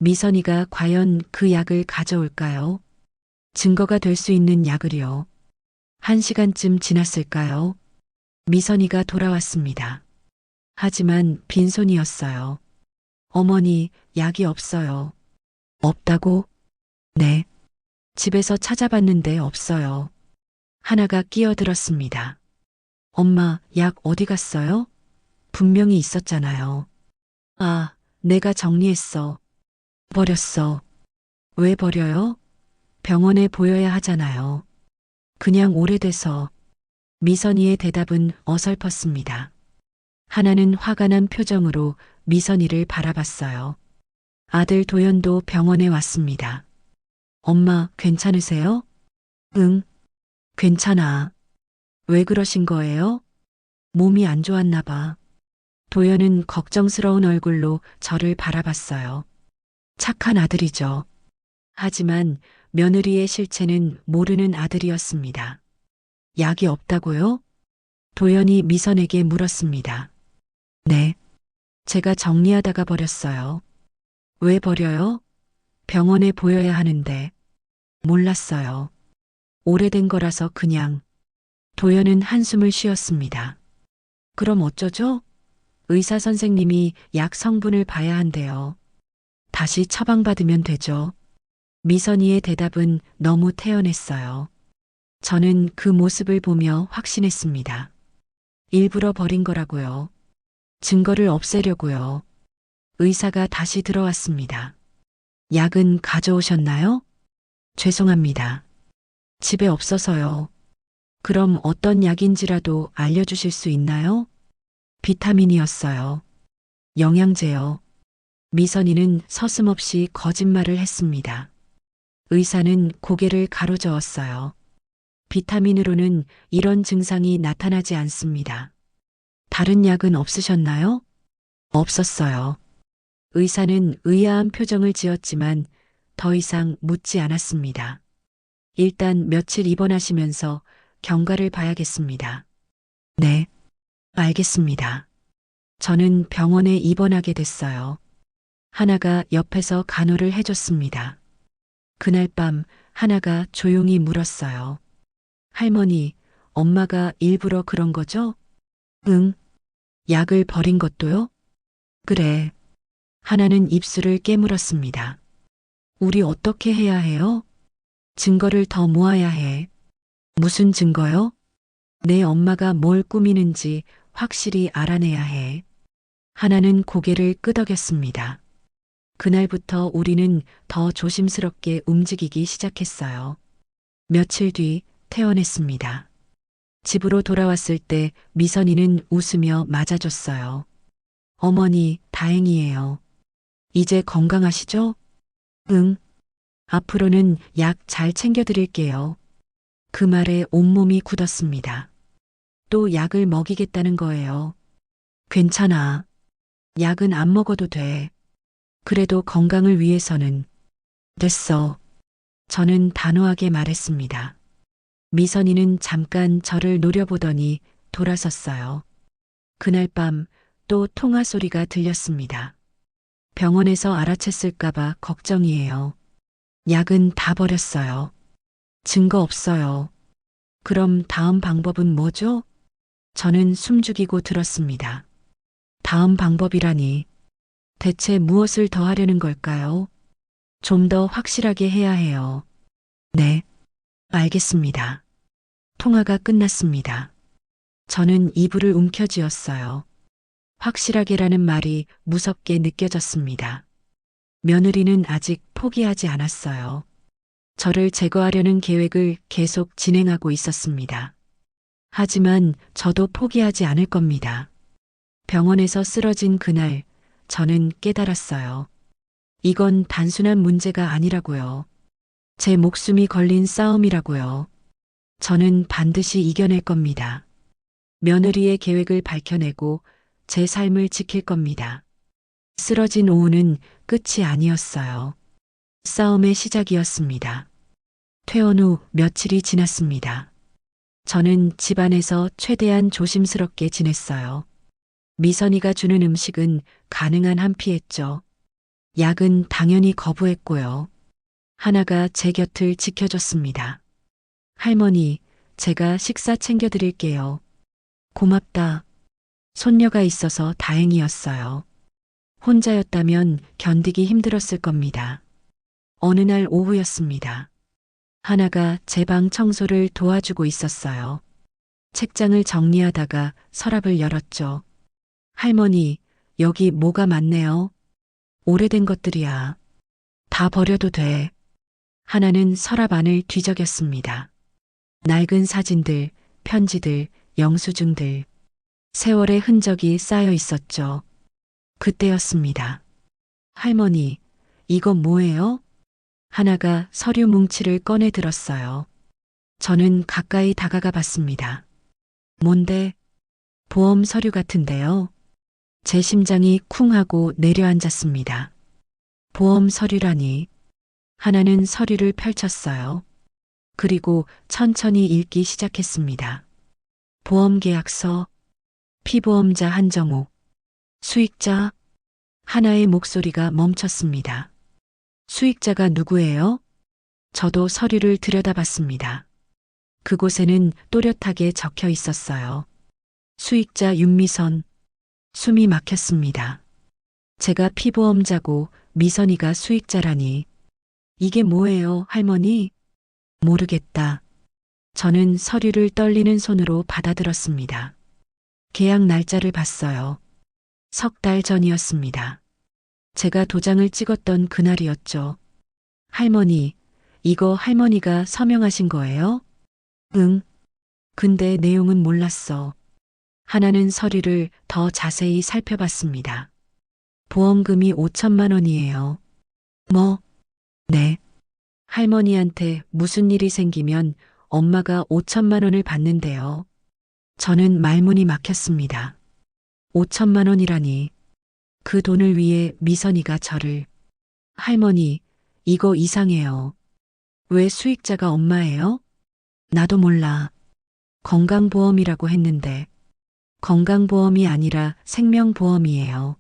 미선이가 과연 그 약을 가져올까요? 증거가 될 수 있는 약을요. 1시간쯤 지났을까요? 미선이가 돌아왔습니다. 하지만 빈손이었어요. 어머니, 약이 없어요. 없다고? 네. 집에서 찾아봤는데 없어요. 하나가 끼어들었습니다. 엄마, 약 어디 갔어요? 분명히 있었잖아요. 아, 내가 정리했어. 버렸어. 왜 버려요? 병원에 보여야 하잖아요. 그냥 오래돼서. 미선이의 대답은 어설펐습니다. 하나는 화가 난 표정으로 미선이를 바라봤어요. 아들 도연도 병원에 왔습니다. 엄마, 괜찮으세요? 응, 괜찮아. 왜 그러신 거예요? 몸이 안 좋았나 봐. 도연은 걱정스러운 얼굴로 저를 바라봤어요. 착한 아들이죠. 하지만 며느리의 실체는 모르는 아들이었습니다. 약이 없다고요? 도연이 미선에게 물었습니다. 네. 제가 정리하다가 버렸어요. 왜 버려요? 병원에 보여야 하는데. 몰랐어요. 오래된 거라서 그냥. 도연은 한숨을 쉬었습니다. 그럼 어쩌죠? 의사 선생님이 약 성분을 봐야 한대요. 다시 처방받으면 되죠. 미선이의 대답은 너무 태연했어요. 저는 그 모습을 보며 확신했습니다. 일부러 버린 거라고요. 증거를 없애려고요. 의사가 다시 들어왔습니다. 약은 가져오셨나요? 죄송합니다. 집에 없어서요. 그럼 어떤 약인지라도 알려주실 수 있나요? 비타민이었어요. 영양제요. 미선이는 서슴없이 거짓말을 했습니다. 의사는 고개를 가로저었어요. 비타민으로는 이런 증상이 나타나지 않습니다. 다른 약은 없으셨나요? 없었어요. 의사는 의아한 표정을 지었지만 더 이상 묻지 않았습니다. 일단 며칠 입원하시면서 경과를 봐야겠습니다. 네, 알겠습니다. 저는 병원에 입원하게 됐어요. 하나가 옆에서 간호를 해줬습니다. 그날 밤 하나가 조용히 물었어요. 할머니, 엄마가 일부러 그런 거죠? 응. 약을 버린 것도요? 그래. 하나는 입술을 깨물었습니다. 우리 어떻게 해야 해요? 증거를 더 모아야 해. 무슨 증거요? 내 엄마가 뭘 꾸미는지 확실히 알아내야 해. 하나는 고개를 끄덕였습니다. 그날부터 우리는 더 조심스럽게 움직이기 시작했어요. 며칠 뒤 퇴원했습니다. 집으로 돌아왔을 때 미선이는 웃으며 맞아줬어요. 어머니, 다행이에요. 이제 건강하시죠? 응. 앞으로는 약 잘 챙겨드릴게요. 그 말에 온몸이 굳었습니다. 또 약을 먹이겠다는 거예요. 괜찮아. 약은 안 먹어도 돼. 그래도 건강을 위해서는. 됐어. 저는 단호하게 말했습니다. 미선이는 잠깐 저를 노려보더니 돌아섰어요. 그날 밤 또 통화 소리가 들렸습니다. 병원에서 알아챘을까봐 걱정이에요. 약은 다 버렸어요. 증거 없어요. 그럼 다음 방법은 뭐죠? 저는 숨죽이고 들었습니다. 다음 방법이라니. 대체 무엇을 더 하려는 걸까요? 좀 더 확실하게 해야 해요. 네, 알겠습니다. 통화가 끝났습니다. 저는 이불을 움켜쥐었어요. 확실하게라는 말이 무섭게 느껴졌습니다. 며느리는 아직 포기하지 않았어요. 저를 제거하려는 계획을 계속 진행하고 있었습니다. 하지만 저도 포기하지 않을 겁니다. 병원에서 쓰러진 그날, 저는 깨달았어요. 이건 단순한 문제가 아니라고요. 제 목숨이 걸린 싸움이라고요. 저는 반드시 이겨낼 겁니다. 며느리의 계획을 밝혀내고 제 삶을 지킬 겁니다. 쓰러진 오후는 끝이 아니었어요. 싸움의 시작이었습니다. 퇴원 후 며칠이 지났습니다. 저는 집안에서 최대한 조심스럽게 지냈어요. 미선이가 주는 음식은 가능한 한 피했죠. 약은 당연히 거부했고요. 하나가 제 곁을 지켜줬습니다. 할머니, 제가 식사 챙겨드릴게요. 고맙다. 손녀가 있어서 다행이었어요. 혼자였다면 견디기 힘들었을 겁니다. 어느 날 오후였습니다. 하나가 제 방 청소를 도와주고 있었어요. 책장을 정리하다가 서랍을 열었죠. 할머니, 여기 뭐가 많네요. 오래된 것들이야. 다 버려도 돼. 하나는 서랍 안을 뒤적였습니다. 낡은 사진들, 편지들, 영수증들. 세월의 흔적이 쌓여 있었죠. 그때였습니다. 할머니, 이건 뭐예요? 하나가 서류 뭉치를 꺼내 들었어요. 저는 가까이 다가가 봤습니다. 뭔데? 보험 서류 같은데요. 제 심장이 쿵 하고 내려앉았습니다. 보험 서류라니. 하나는 서류를 펼쳤어요. 그리고 천천히 읽기 시작했습니다. 보험계약서, 피보험자 한정욱, 수익자, 하나의 목소리가 멈췄습니다. 수익자가 누구예요? 저도 서류를 들여다봤습니다. 그곳에는 또렷하게 적혀 있었어요. 수익자 윤미선. 숨이 막혔습니다. 제가 피보험자고 미선이가 수익자라니. 이게 뭐예요, 할머니? 모르겠다. 저는 서류를 떨리는 손으로 받아들었습니다. 계약 날짜를 봤어요. 석 달 전이었습니다. 제가 도장을 찍었던 그날이었죠. 할머니, 이거 할머니가 서명하신 거예요? 응. 근데 내용은 몰랐어. 하나는 서류를 더 자세히 살펴봤습니다. 보험금이 5천만 원이에요. 뭐? 네. 할머니한테 무슨 일이 생기면 엄마가 5천만 원을 받는데요. 저는 말문이 막혔습니다. 5천만 원이라니. 그 돈을 위해 미선이가 저를. 할머니, 이거 이상해요. 왜 수익자가 엄마예요? 나도 몰라. 건강보험이라고 했는데. 건강보험이 아니라 생명보험이에요.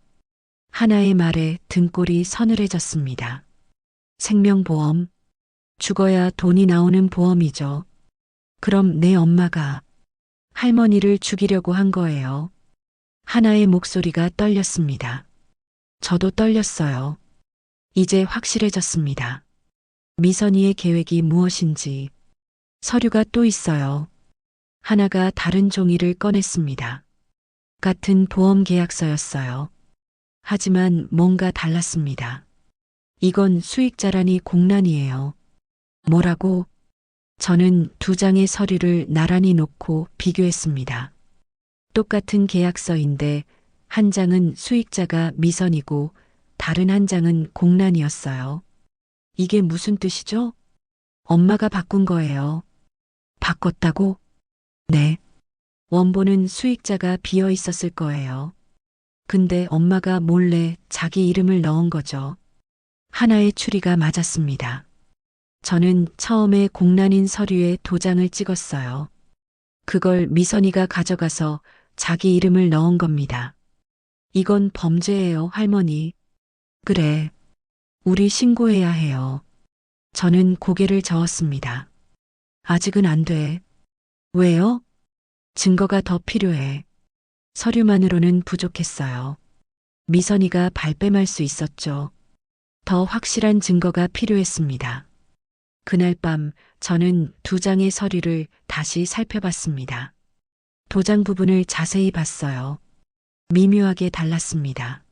하나의 말에 등골이 서늘해졌습니다. 생명보험. 죽어야 돈이 나오는 보험이죠. 그럼 내 엄마가 할머니를 죽이려고 한 거예요. 하나의 목소리가 떨렸습니다. 저도 떨렸어요. 이제 확실해졌습니다. 미선이의 계획이 무엇인지. 서류가 또 있어요. 하나가 다른 종이를 꺼냈습니다. 같은 보험 계약서였어요. 하지만 뭔가 달랐습니다. 이건 수익자라니 공란이에요. 뭐라고? 저는 두 장의 서류를 나란히 놓고 비교했습니다. 똑같은 계약서인데 한 장은 수익자가 미선이고 다른 한 장은 공란이었어요. 이게 무슨 뜻이죠? 엄마가 바꾼 거예요. 바꿨다고? 네. 원본은 수익자가 비어 있었을 거예요. 근데 엄마가 몰래 자기 이름을 넣은 거죠. 하나의 추리가 맞았습니다. 저는 처음에 공란인 서류에 도장을 찍었어요. 그걸 미선이가 가져가서 자기 이름을 넣은 겁니다. 이건 범죄예요, 할머니. 그래. 우리 신고해야 해요. 저는 고개를 저었습니다. 아직은 안 돼. 왜요? 증거가 더 필요해. 서류만으로는 부족했어요. 미선이가 발뺌할 수 있었죠. 더 확실한 증거가 필요했습니다. 그날 밤 저는 두 장의 서류를 다시 살펴봤습니다. 도장 부분을 자세히 봤어요. 미묘하게 달랐습니다.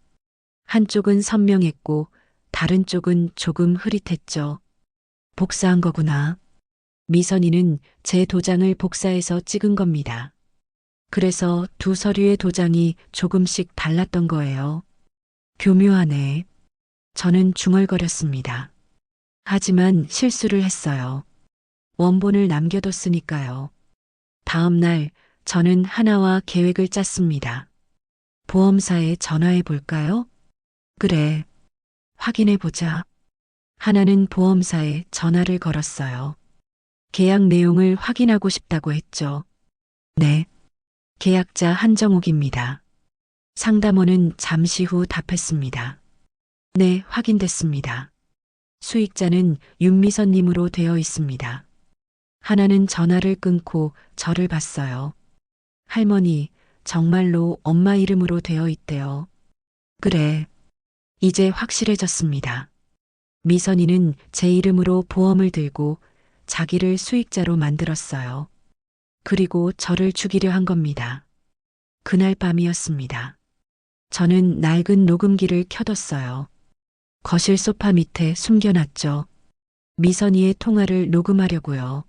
한쪽은 선명했고 다른 쪽은 조금 흐릿했죠. 복사한 거구나. 미선이는 제 도장을 복사해서 찍은 겁니다. 그래서 두 서류의 도장이 조금씩 달랐던 거예요. 교묘하네. 저는 중얼거렸습니다. 하지만 실수를 했어요. 원본을 남겨뒀으니까요. 다음 날 저는 하나와 계획을 짰습니다. 보험사에 전화해 볼까요? 그래. 확인해 보자. 하나는 보험사에 전화를 걸었어요. 계약 내용을 확인하고 싶다고 했죠. 네. 계약자 한정욱입니다. 상담원은 잠시 후 답했습니다. 네, 확인됐습니다. 수익자는 윤미선님으로 되어 있습니다. 하나는 전화를 끊고 저를 봤어요. 할머니, 정말로 엄마 이름으로 되어 있대요. 그래. 이제 확실해졌습니다. 미선이는 제 이름으로 보험을 들고 자기를 수익자로 만들었어요. 그리고 저를 죽이려 한 겁니다. 그날 밤이었습니다. 저는 낡은 녹음기를 켜뒀어요. 거실 소파 밑에 숨겨놨죠. 미선이의 통화를 녹음하려고요.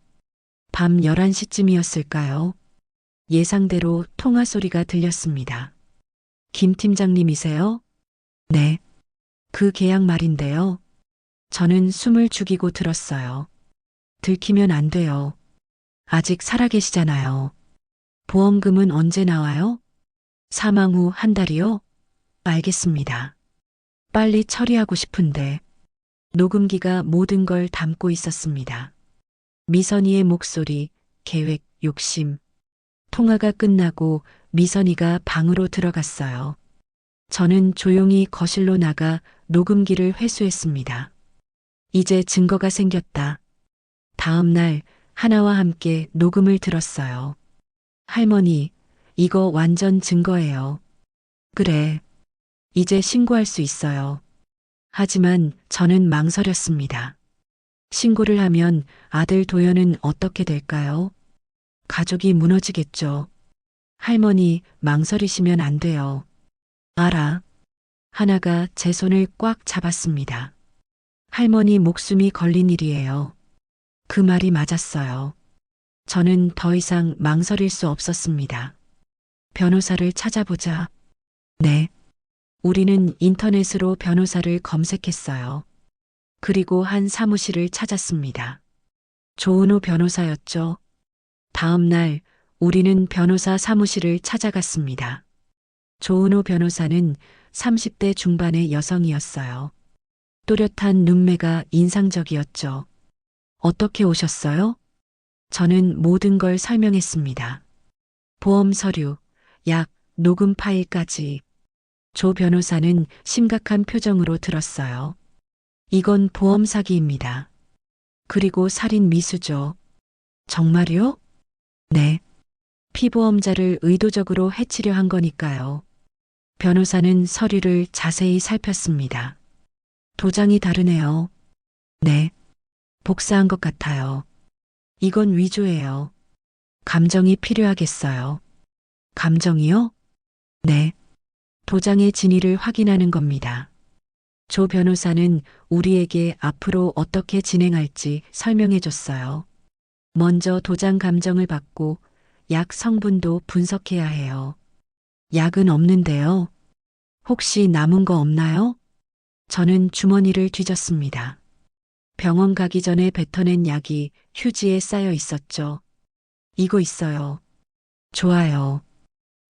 밤 11시쯤이었을까요? 예상대로 통화 소리가 들렸습니다. 김 팀장님이세요? 네. 그 계약 말인데요. 저는 숨을 죽이고 들었어요. 들키면 안 돼요. 아직 살아계시잖아요. 보험금은 언제 나와요? 사망 후 한 달이요? 알겠습니다. 빨리 처리하고 싶은데. 녹음기가 모든 걸 담고 있었습니다. 미선이의 목소리, 계획, 욕심. 통화가 끝나고 미선이가 방으로 들어갔어요. 저는 조용히 거실로 나가 녹음기를 회수했습니다. 이제 증거가 생겼다. 다음 날 하나와 함께 녹음을 들었어요. 할머니, 이거 완전 증거예요. 그래. 이제 신고할 수 있어요. 하지만 저는 망설였습니다. 신고를 하면 아들 도연은 어떻게 될까요? 가족이 무너지겠죠. 할머니, 망설이시면 안 돼요. 알아. 하나가 제 손을 꽉 잡았습니다. 할머니 목숨이 걸린 일이에요. 그 말이 맞았어요. 저는 더 이상 망설일 수 없었습니다. 변호사를 찾아보자. 네. 우리는 인터넷으로 변호사를 검색했어요. 그리고 한 사무실을 찾았습니다. 조은호 변호사였죠. 다음 날 우리는 변호사 사무실을 찾아갔습니다. 조은호 변호사는 30대 중반의 여성이었어요. 또렷한 눈매가 인상적이었죠. 어떻게 오셨어요? 저는 모든 걸 설명했습니다. 보험 서류, 약, 녹음 파일까지. 조 변호사는 심각한 표정으로 들었어요. 이건 보험 사기입니다. 그리고 살인 미수죠. 정말요? 네. 피보험자를 의도적으로 해치려 한 거니까요. 변호사는 서류를 자세히 살폈습니다. 도장이 다르네요. 네. 복사한 것 같아요. 이건 위조예요. 감정이 필요하겠어요. 감정이요? 네. 도장의 진위를 확인하는 겁니다. 조 변호사는 우리에게 앞으로 어떻게 진행할지 설명해 줬어요. 먼저 도장 감정을 받고 약 성분도 분석해야 해요. 약은 없는데요. 혹시 남은 거 없나요? 저는 주머니를 뒤졌습니다. 병원 가기 전에 뱉어낸 약이 휴지에 쌓여 있었죠. 이거 있어요. 좋아요.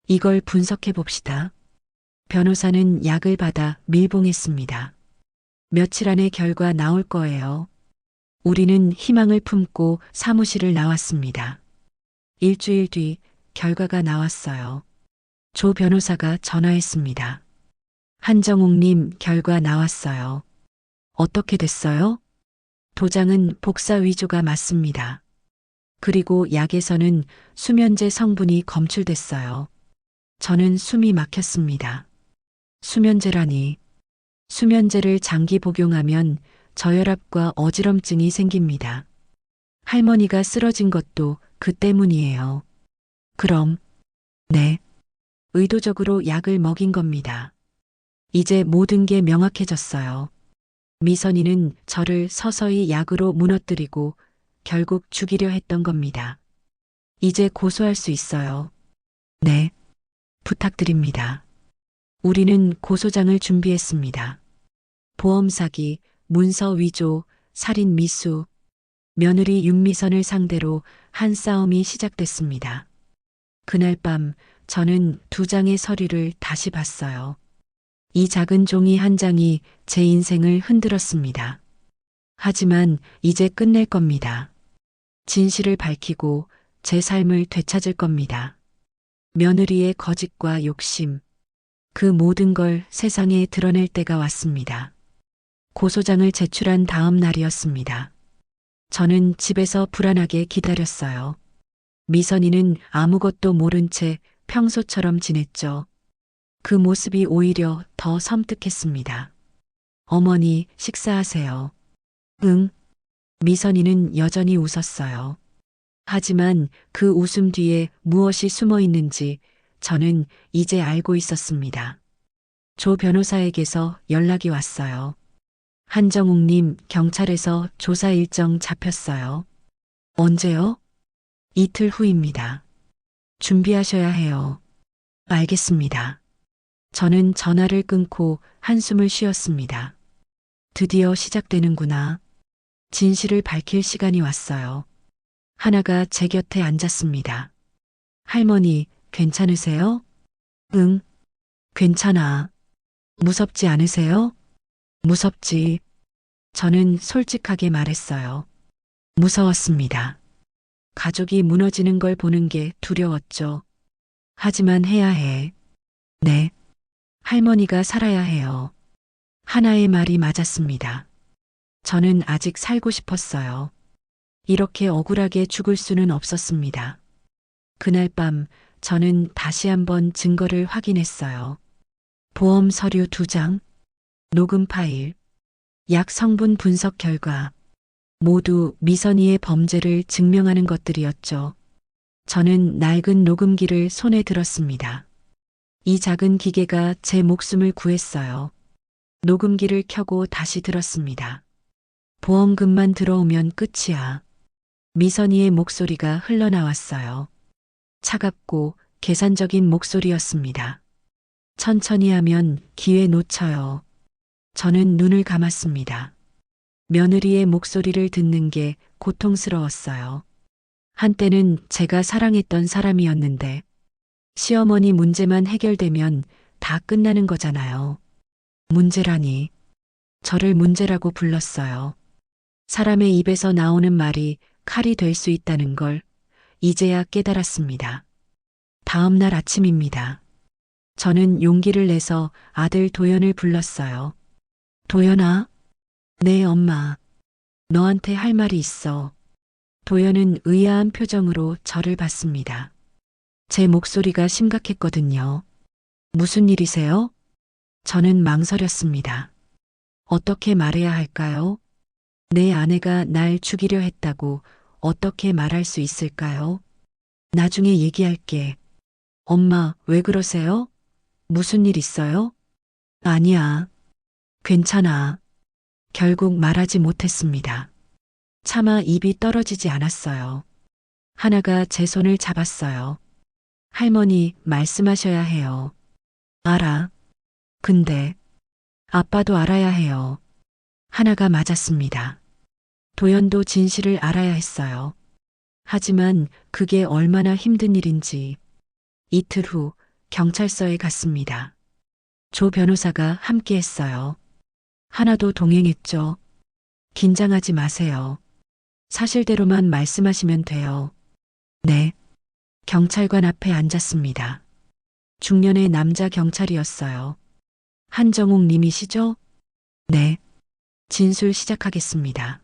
이걸 분석해 봅시다. 변호사는 약을 받아 밀봉했습니다. 며칠 안에 결과 나올 거예요. 우리는 희망을 품고 사무실을 나왔습니다. 일주일 뒤 결과가 나왔어요. 조 변호사가 전화했습니다. 한정욱님 결과 나왔어요. 어떻게 됐어요? 도장은 복사 위조가 맞습니다. 그리고 약에서는 수면제 성분이 검출됐어요. 저는 숨이 막혔습니다. 수면제라니. 수면제를 장기 복용하면 저혈압과 어지럼증이 생깁니다. 할머니가 쓰러진 것도 그 때문이에요. 그럼, 네. 의도적으로 약을 먹인 겁니다. 이제 모든 게 명확해졌어요. 미선이는 저를 서서히 약으로 무너뜨리고 결국 죽이려 했던 겁니다. 이제 고소할 수 있어요. 네. 부탁드립니다. 우리는 고소장을 준비했습니다. 보험 사기, 문서 위조, 살인 미수, 며느리 윤미선을 상대로 한 싸움이 시작됐습니다. 그날 밤 저는 두 장의 서류를 다시 봤어요. 이 작은 종이 한 장이 제 인생을 흔들었습니다. 하지만 이제 끝낼 겁니다. 진실을 밝히고 제 삶을 되찾을 겁니다. 며느리의 거짓과 욕심, 그 모든 걸 세상에 드러낼 때가 왔습니다. 고소장을 제출한 다음 날이었습니다. 저는 집에서 불안하게 기다렸어요. 미선이는 아무것도 모른 채 평소처럼 지냈죠. 그 모습이 오히려 더 섬뜩했습니다. 어머니, 식사하세요. 응. 미선이는 여전히 웃었어요. 하지만 그 웃음 뒤에 무엇이 숨어 있는지 저는 이제 알고 있었습니다. 조 변호사에게서 연락이 왔어요. 한정욱님, 경찰에서 조사 일정 잡혔어요. 언제요? 이틀 후입니다. 준비하셔야 해요. 알겠습니다. 저는 전화를 끊고 한숨을 쉬었습니다. 드디어 시작되는구나. 진실을 밝힐 시간이 왔어요. 하나가 제 곁에 앉았습니다. 할머니, 괜찮으세요? 응, 괜찮아. 무섭지 않으세요? 무섭지. 저는 솔직하게 말했어요. 무서웠습니다. 가족이 무너지는 걸 보는 게 두려웠죠. 하지만 해야 해. 네. 할머니가 살아야 해요. 하나의 말이 맞았습니다. 저는 아직 살고 싶었어요. 이렇게 억울하게 죽을 수는 없었습니다. 그날 밤 저는 다시 한번 증거를 확인했어요. 보험 서류 2장, 녹음 파일, 약 성분 분석 결과, 모두 미선이의 범죄를 증명하는 것들이었죠. 저는 낡은 녹음기를 손에 들었습니다. 이 작은 기계가 제 목숨을 구했어요. 녹음기를 켜고 다시 들었습니다. 보험금만 들어오면 끝이야. 미선이의 목소리가 흘러나왔어요. 차갑고 계산적인 목소리였습니다. 천천히 하면 기회 놓쳐요. 저는 눈을 감았습니다. 며느리의 목소리를 듣는 게 고통스러웠어요. 한때는 제가 사랑했던 사람이었는데 시어머니 문제만 해결되면 다 끝나는 거잖아요. 문제라니. 저를 문제라고 불렀어요. 사람의 입에서 나오는 말이 칼이 될 수 있다는 걸 이제야 깨달았습니다. 다음 날 아침입니다. 저는 용기를 내서 아들 도연을 불렀어요. 도연아? 네, 엄마. 너한테 할 말이 있어. 도연은 의아한 표정으로 저를 봤습니다. 제 목소리가 심각했거든요. 무슨 일이세요? 저는 망설였습니다. 어떻게 말해야 할까요? 내 아내가 날 죽이려 했다고 어떻게 말할 수 있을까요? 나중에 얘기할게. 엄마, 왜 그러세요? 무슨 일 있어요? 아니야. 괜찮아. 결국 말하지 못했습니다. 차마 입이 떨어지지 않았어요. 하나가 제 손을 잡았어요. 할머니, 말씀하셔야 해요. 알아. 근데 아빠도 알아야 해요. 하나가 맞았습니다. 도연도 진실을 알아야 했어요. 하지만 그게 얼마나 힘든 일인지. 이틀 후 경찰서에 갔습니다. 조 변호사가 함께 했어요. 하나도 동행했죠. 긴장하지 마세요. 사실대로만 말씀하시면 돼요. 네. 경찰관 앞에 앉았습니다. 중년의 남자 경찰이었어요. 한정욱 님이시죠? 네. 진술 시작하겠습니다.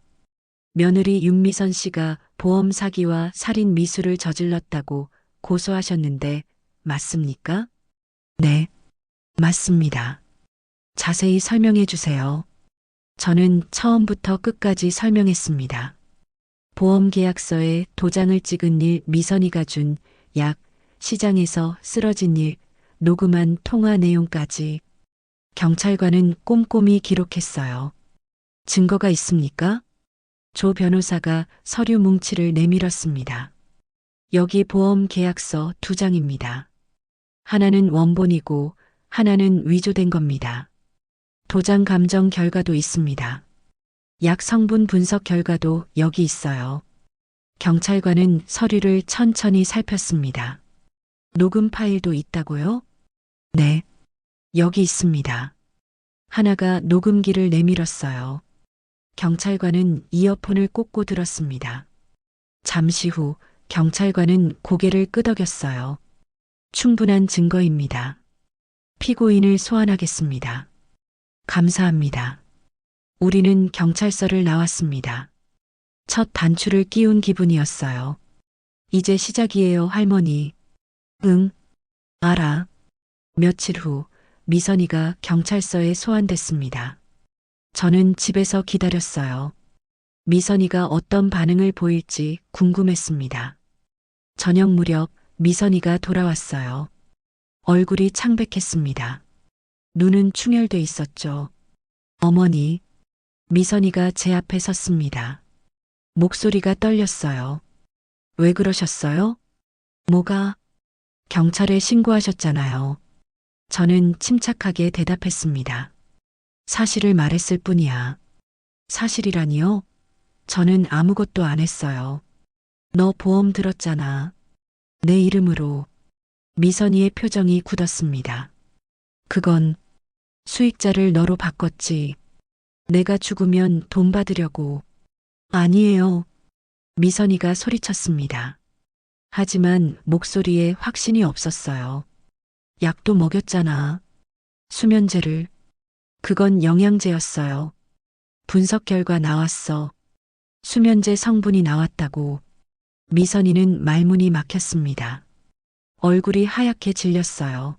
며느리 윤미선 씨가 보험 사기와 살인 미수를 저질렀다고 고소하셨는데 맞습니까? 네. 맞습니다. 자세히 설명해 주세요. 저는 처음부터 끝까지 설명했습니다. 보험 계약서에 도장을 찍은 일, 미선이가 준 약, 시장에서 쓰러진 일, 녹음한 통화 내용까지. 경찰관은 꼼꼼히 기록했어요. 증거가 있습니까? 조 변호사가 서류 뭉치를 내밀었습니다. 여기 보험 계약서 2장입니다. 하나는 원본이고 하나는 위조된 겁니다. 도장 감정 결과도 있습니다. 약 성분 분석 결과도 여기 있어요. 경찰관은 서류를 천천히 살폈습니다. 녹음 파일도 있다고요? 네. 여기 있습니다. 하나가 녹음기를 내밀었어요. 경찰관은 이어폰을 꽂고 들었습니다. 잠시 후 경찰관은 고개를 끄덕였어요. 충분한 증거입니다. 피고인을 소환하겠습니다. 감사합니다. 우리는 경찰서를 나왔습니다. 첫 단추를 끼운 기분이었어요. 이제 시작이에요, 할머니. 응, 알아. 며칠 후 미선이가 경찰서에 소환됐습니다. 저는 집에서 기다렸어요. 미선이가 어떤 반응을 보일지 궁금했습니다. 저녁 무렵 미선이가 돌아왔어요. 얼굴이 창백했습니다. 눈은 충혈돼 있었죠. 어머니, 미선이가 제 앞에 섰습니다. 목소리가 떨렸어요. 왜 그러셨어요? 뭐가? 경찰에 신고하셨잖아요. 저는 침착하게 대답했습니다. 사실을 말했을 뿐이야. 사실이라니요? 저는 아무것도 안 했어요. 너 보험 들었잖아. 내 이름으로. 미선이의 표정이 굳었습니다. 그건 수익자를 너로 바꿨지. 내가 죽으면 돈 받으려고. 아니에요. 미선이가 소리쳤습니다. 하지만 목소리에 확신이 없었어요. 약도 먹였잖아. 수면제를. 그건 영양제였어요. 분석 결과 나왔어. 수면제 성분이 나왔다고. 미선이는 말문이 막혔습니다. 얼굴이 하얗게 질렸어요.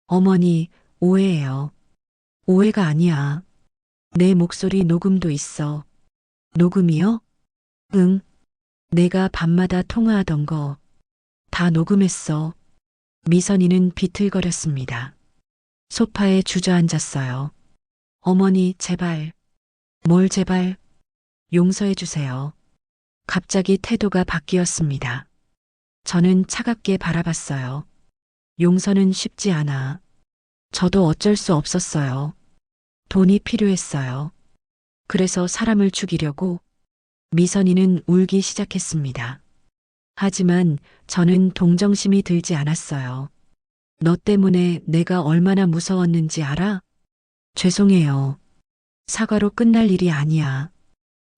어머니, 오해예요. 오해가 아니야. 내 목소리 녹음도 있어. 녹음이요? 응. 내가 밤마다 통화하던 거 다 녹음했어. 미선이는 비틀거렸습니다. 소파에 주저앉았어요. 어머니, 제발. 뭘 제발. 용서해 주세요. 갑자기 태도가 바뀌었습니다. 저는 차갑게 바라봤어요. 용서는 쉽지 않아. 저도 어쩔 수 없었어요. 돈이 필요했어요. 그래서 사람을 죽이려고. 미선이는 울기 시작했습니다. 하지만 저는 동정심이 들지 않았어요. 너 때문에 내가 얼마나 무서웠는지 알아? 죄송해요. 사과로 끝날 일이 아니야.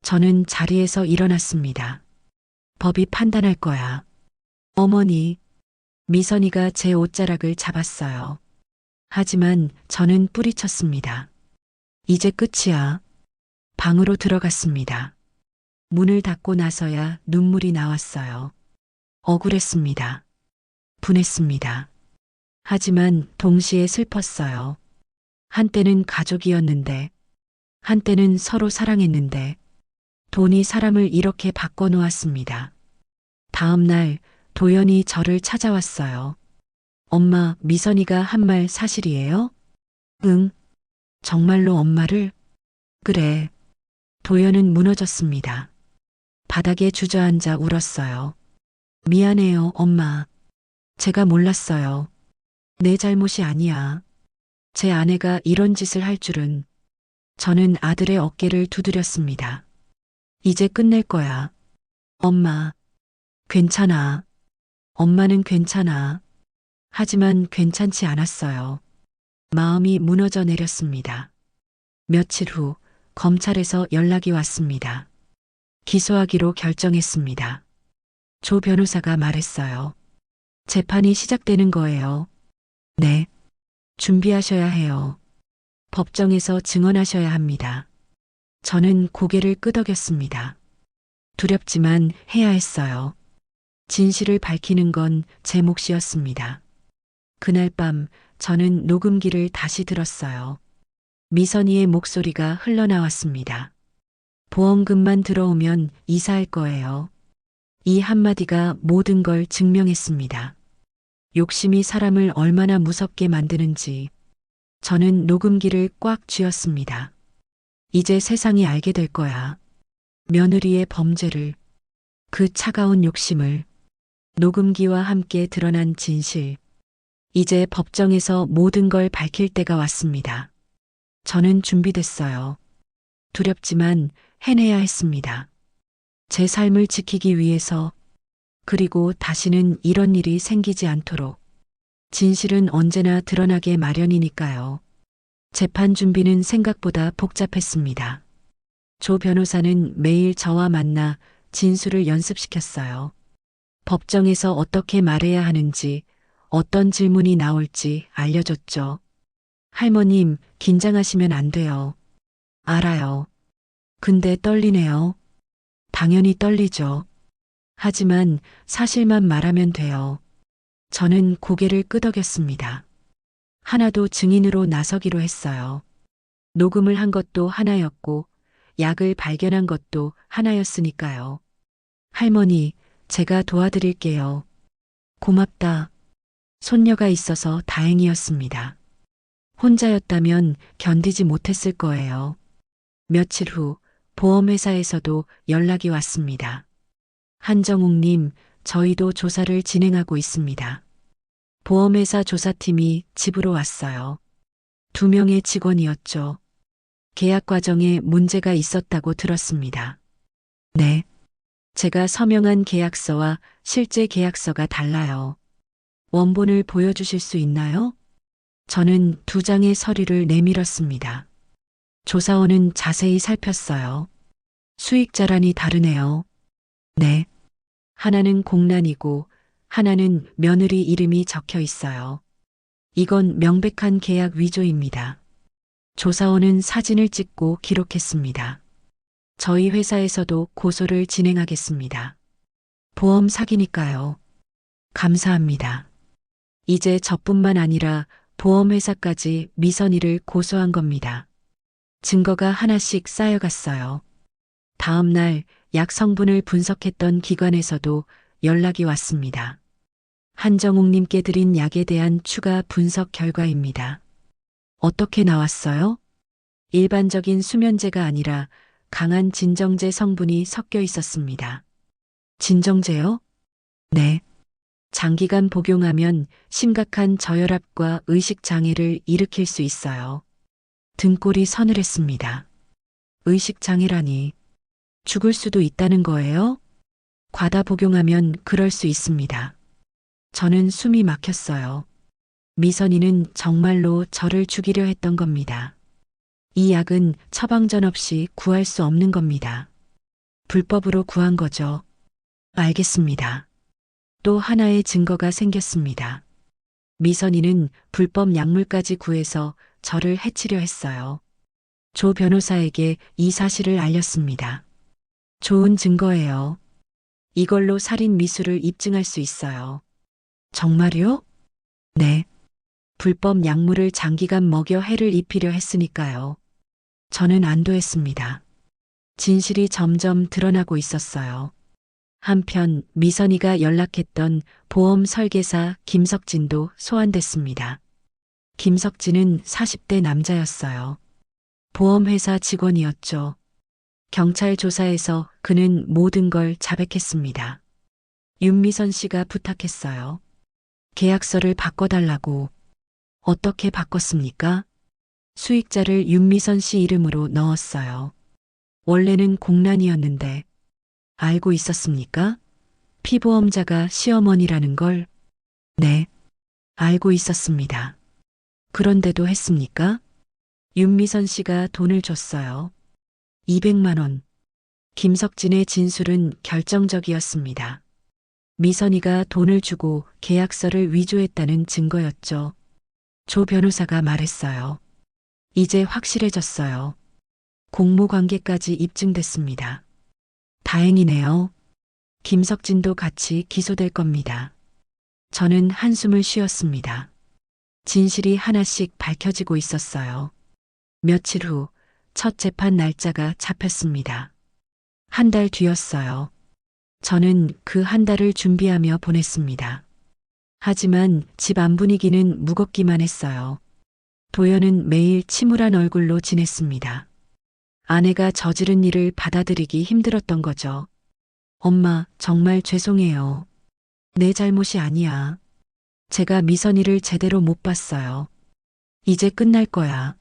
저는 자리에서 일어났습니다. 법이 판단할 거야. 어머니, 미선이가 제 옷자락을 잡았어요. 하지만 저는 뿌리쳤습니다. 이제 끝이야. 방으로 들어갔습니다. 문을 닫고 나서야 눈물이 나왔어요. 억울했습니다. 분했습니다. 하지만 동시에 슬펐어요. 한때는 가족이었는데, 한때는 서로 사랑했는데, 돈이 사람을 이렇게 바꿔놓았습니다. 다음 날 도연이 저를 찾아왔어요. 엄마, 미선이가 한 말 사실이에요? 응. 정말로 엄마를? 그래. 도연은 무너졌습니다. 바닥에 주저앉아 울었어요. 미안해요, 엄마. 제가 몰랐어요. 내 잘못이 아니야. 제 아내가 이런 짓을 할 줄은. 저는 아들의 어깨를 두드렸습니다. 이제 끝낼 거야. 엄마, 괜찮아. 엄마는 괜찮아. 하지만 괜찮지 않았어요. 마음이 무너져 내렸습니다. 며칠 후 검찰에서 연락이 왔습니다. 기소하기로 결정했습니다. 조 변호사가 말했어요. 재판이 시작되는 거예요. 네. 준비하셔야 해요. 법정에서 증언하셔야 합니다. 저는 고개를 끄덕였습니다. 두렵지만 해야 했어요. 진실을 밝히는 건 제 몫이었습니다. 그날 밤 저는 녹음기를 다시 들었어요. 미선이의 목소리가 흘러나왔습니다. 보험금만 들어오면 이사할 거예요. 이 한마디가 모든 걸 증명했습니다. 욕심이 사람을 얼마나 무섭게 만드는지 저는 녹음기를 꽉 쥐었습니다. 이제 세상이 알게 될 거야. 며느리의 범죄를, 그 차가운 욕심을, 녹음기와 함께 드러난 진실. 이제 법정에서 모든 걸 밝힐 때가 왔습니다. 저는 준비됐어요. 두렵지만 해내야 했습니다. 제 삶을 지키기 위해서, 그리고 다시는 이런 일이 생기지 않도록. 진실은 언제나 드러나게 마련이니까요. 재판 준비는 생각보다 복잡했습니다. 조 변호사는 매일 저와 만나 진술을 연습시켰어요. 법정에서 어떻게 말해야 하는지, 어떤 질문이 나올지 알려줬죠. 할머님, 긴장하시면 안 돼요. 알아요. 근데 떨리네요. 당연히 떨리죠. 하지만 사실만 말하면 돼요. 저는 고개를 끄덕였습니다. 하나도 증인으로 나서기로 했어요. 녹음을 한 것도 하나였고, 약을 발견한 것도 하나였으니까요. 할머니, 제가 도와드릴게요. 고맙다. 손녀가 있어서 다행이었습니다. 혼자였다면 견디지 못했을 거예요. 며칠 후 보험회사에서도 연락이 왔습니다. 한정욱님, 저희도 조사를 진행하고 있습니다. 보험회사 조사팀이 집으로 왔어요. 2명의 직원이었죠. 계약 과정에 문제가 있었다고 들었습니다. 네. 제가 서명한 계약서와 실제 계약서가 달라요. 원본을 보여주실 수 있나요? 저는 2장의 서류를 내밀었습니다. 조사원은 자세히 살폈어요. 수익자란이 다르네요. 네. 하나는 공란이고 하나는 며느리 이름이 적혀 있어요. 이건 명백한 계약 위조입니다. 조사원은 사진을 찍고 기록했습니다. 저희 회사에서도 고소를 진행하겠습니다. 보험 사기니까요. 감사합니다. 이제 저뿐만 아니라 보험회사까지 미선이를 고소한 겁니다. 증거가 하나씩 쌓여갔어요. 다음 날 약 성분을 분석했던 기관에서도 연락이 왔습니다. 한정욱님께 드린 약에 대한 추가 분석 결과입니다. 어떻게 나왔어요? 일반적인 수면제가 아니라 강한 진정제 성분이 섞여 있었습니다. 진정제요? 네. 장기간 복용하면 심각한 저혈압과 의식장애를 일으킬 수 있어요. 등골이 서늘했습니다. 의식장애라니 죽을 수도 있다는 거예요? 과다 복용하면 그럴 수 있습니다. 저는 숨이 막혔어요. 미선이는 정말로 저를 죽이려 했던 겁니다. 이 약은 처방전 없이 구할 수 없는 겁니다. 불법으로 구한 거죠. 알겠습니다. 또 하나의 증거가 생겼습니다. 미선이는 불법 약물까지 구해서 저를 해치려 했어요. 조 변호사에게 이 사실을 알렸습니다. 좋은 증거예요. 이걸로 살인 미수를 입증할 수 있어요. 정말요? 네. 불법 약물을 장기간 먹여 해를 입히려 했으니까요. 저는 안도했습니다. 진실이 점점 드러나고 있었어요. 한편 미선이가 연락했던 보험 설계사 김석진도 소환됐습니다. 김석진은 40대 남자였어요. 보험회사 직원이었죠. 경찰 조사에서 그는 모든 걸 자백했습니다. 윤미선 씨가 부탁했어요. 계약서를 바꿔달라고. 어떻게 바꿨습니까? 수익자를 윤미선 씨 이름으로 넣었어요. 원래는 공란이었는데 알고 있었습니까? 피보험자가 시어머니라는 걸? 네, 알고 있었습니다. 그런데도 했습니까? 윤미선 씨가 돈을 줬어요. 200만 원. 김석진의 진술은 결정적이었습니다. 미선이가 돈을 주고 계약서를 위조했다는 증거였죠. 조 변호사가 말했어요. 이제 확실해졌어요. 공모 관계까지 입증됐습니다. 다행이네요. 김석진도 같이 기소될 겁니다. 저는 한숨을 쉬었습니다. 진실이 하나씩 밝혀지고 있었어요. 며칠 후 첫 재판 날짜가 잡혔습니다. 한 달 뒤였어요. 저는 그 한 달을 준비하며 보냈습니다. 하지만 집 안 분위기는 무겁기만 했어요. 도연은 매일 침울한 얼굴로 지냈습니다. 아내가 저지른 일을 받아들이기 힘들었던 거죠. 엄마, 정말 죄송해요. 내 잘못이 아니야. 제가 미선이를 제대로 못 봤어요. 이제 끝날 거야.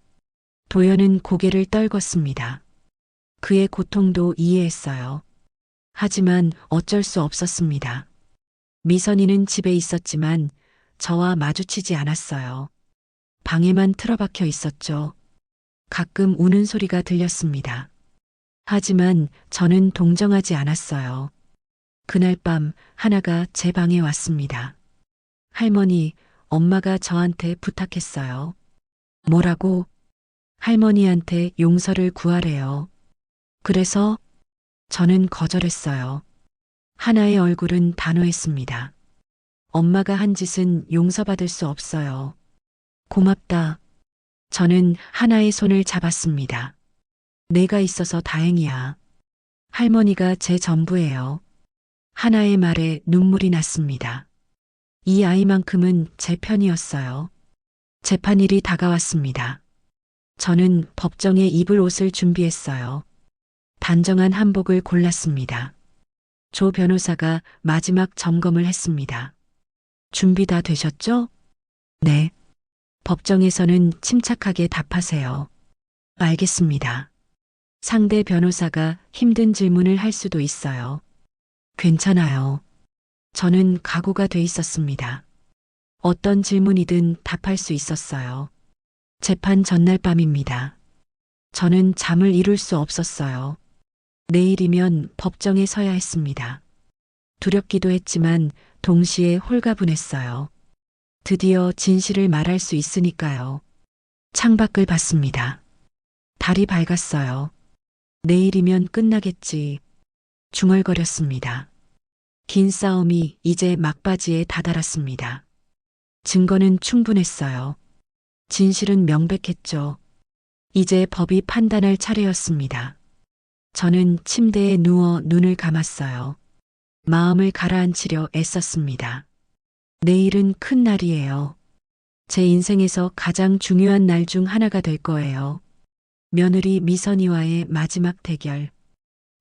도연은 고개를 떨궜습니다. 그의 고통도 이해했어요. 하지만 어쩔 수 없었습니다. 미선이는 집에 있었지만 저와 마주치지 않았어요. 방에만 틀어박혀 있었죠. 가끔 우는 소리가 들렸습니다. 하지만 저는 동정하지 않았어요. 그날 밤 하나가 제 방에 왔습니다. 할머니, 엄마가 저한테 부탁했어요. 뭐라고? 할머니한테 용서를 구하래요. 그래서 저는 거절했어요. 하나의 얼굴은 단호했습니다. 엄마가 한 짓은 용서받을 수 없어요. 고맙다. 저는 하나의 손을 잡았습니다. 내가 있어서 다행이야. 할머니가 제 전부예요. 하나의 말에 눈물이 났습니다. 이 아이만큼은 제 편이었어요. 재판일이 다가왔습니다. 저는 법정에 입을 옷을 준비했어요. 단정한 한복을 골랐습니다. 조 변호사가 마지막 점검을 했습니다. 준비 다 되셨죠? 네. 법정에서는 침착하게 답하세요. 알겠습니다. 상대 변호사가 힘든 질문을 할 수도 있어요. 괜찮아요. 저는 각오가 돼 있었습니다. 어떤 질문이든 답할 수 있었어요. 재판 전날 밤입니다. 저는 잠을 이룰 수 없었어요. 내일이면 법정에 서야 했습니다. 두렵기도 했지만 동시에 홀가분했어요. 드디어 진실을 말할 수 있으니까요. 창밖을 봤습니다. 달이 밝았어요. 내일이면 끝나겠지. 중얼거렸습니다. 긴 싸움이 이제 막바지에 다다랐습니다. 증거는 충분했어요. 진실은 명백했죠. 이제 법이 판단할 차례였습니다. 저는 침대에 누워 눈을 감았어요. 마음을 가라앉히려 애썼습니다. 내일은 큰 날이에요. 제 인생에서 가장 중요한 날 중 하나가 될 거예요. 며느리 미선이와의 마지막 대결.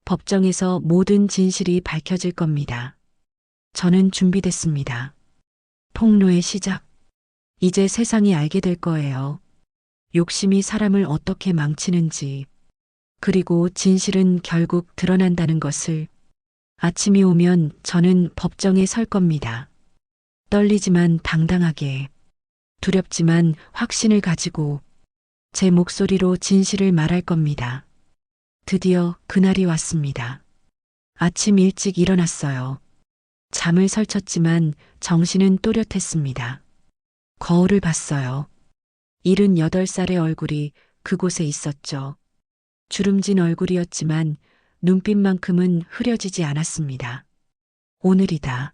법정에서 모든 진실이 밝혀질 겁니다. 저는 준비됐습니다. 폭로의 시작. 이제 세상이 알게 될 거예요. 욕심이 사람을 어떻게 망치는지, 그리고 진실은 결국 드러난다는 것을. 아침이 오면 저는 법정에 설 겁니다. 떨리지만 당당하게, 두렵지만 확신을 가지고 제 목소리로 진실을 말할 겁니다. 드디어 그날이 왔습니다. 아침 일찍 일어났어요. 잠을 설쳤지만 정신은 또렷했습니다. 거울을 봤어요. 78살의 얼굴이 그곳에 있었죠. 주름진 얼굴이었지만 눈빛만큼은 흐려지지 않았습니다. 오늘이다.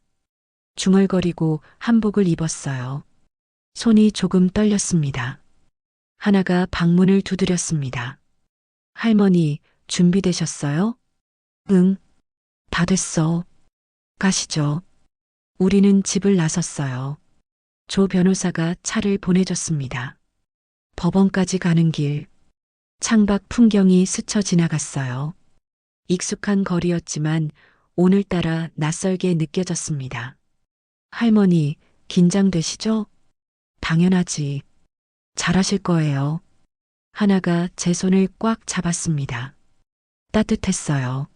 중얼거리고 한복을 입었어요. 손이 조금 떨렸습니다. 하나가 방문을 두드렸습니다. 할머니, 준비되셨어요? 응, 다 됐어. 가시죠. 우리는 집을 나섰어요. 조 변호사가 차를 보내줬습니다. 법원까지 가는 길. 창밖 풍경이 스쳐 지나갔어요. 익숙한 거리였지만 오늘따라 낯설게 느껴졌습니다. 할머니, 긴장되시죠? 당연하지. 잘하실 거예요. 하나가 제 손을 꽉 잡았습니다. 따뜻했어요.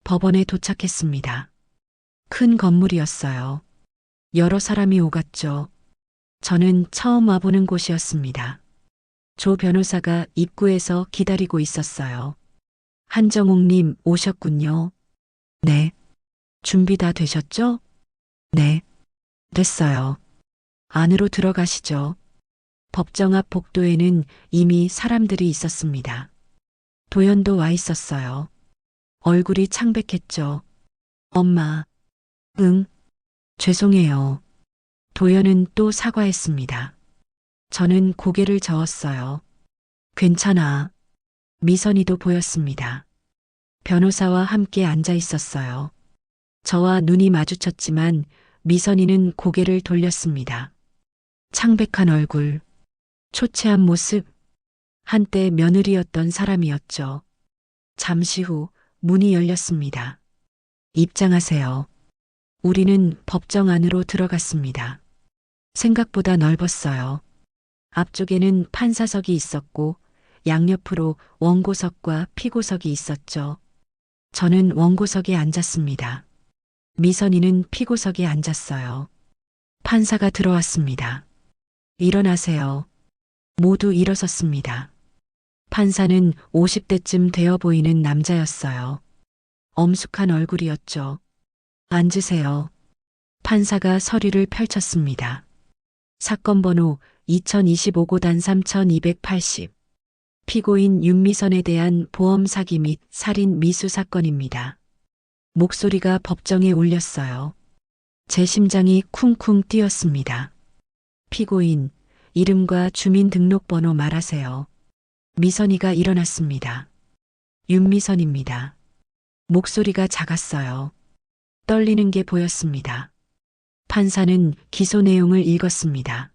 법원에 도착했습니다. 큰 건물이었어요. 여러 사람이 오갔죠. 저는 처음 와보는 곳이었습니다. 조 변호사가 입구에서 기다리고 있었어요. 한정옥님 오셨군요. 네. 준비 다 되셨죠? 네. 됐어요. 안으로 들어가시죠. 법정 앞 복도에는 이미 사람들이 있었습니다. 도연도 와 있었어요. 얼굴이 창백했죠. 엄마. 응. 죄송해요. 도연은 또 사과했습니다. 저는 고개를 저었어요. 괜찮아. 미선이도 보였습니다. 변호사와 함께 앉아 있었어요. 저와 눈이 마주쳤지만 미선이는 고개를 돌렸습니다. 창백한 얼굴, 초췌한 모습, 한때 며느리였던 사람이었죠. 잠시 후 문이 열렸습니다. 입장하세요. 우리는 법정 안으로 들어갔습니다. 생각보다 넓었어요. 앞쪽에는 판사석이 있었고 양옆으로 원고석과 피고석이 있었죠. 저는 원고석에 앉았습니다. 미선이는 피고석에 앉았어요. 판사가 들어왔습니다. 일어나세요. 모두 일어섰습니다. 판사는 50대쯤 되어 보이는 남자였어요. 엄숙한 얼굴이었죠. 앉으세요. 판사가 서류를 펼쳤습니다. 사건 번호 2025고단 3280. 피고인 윤미선에 대한 보험 사기 및 살인 미수 사건입니다. 목소리가 법정에 울렸어요. 제 심장이 쿵쿵 뛰었습니다. 피고인, 이름과 주민등록번호 말하세요. 미선이가 일어났습니다. 윤미선입니다. 목소리가 작았어요. 떨리는 게 보였습니다. 판사는 기소 내용을 읽었습니다.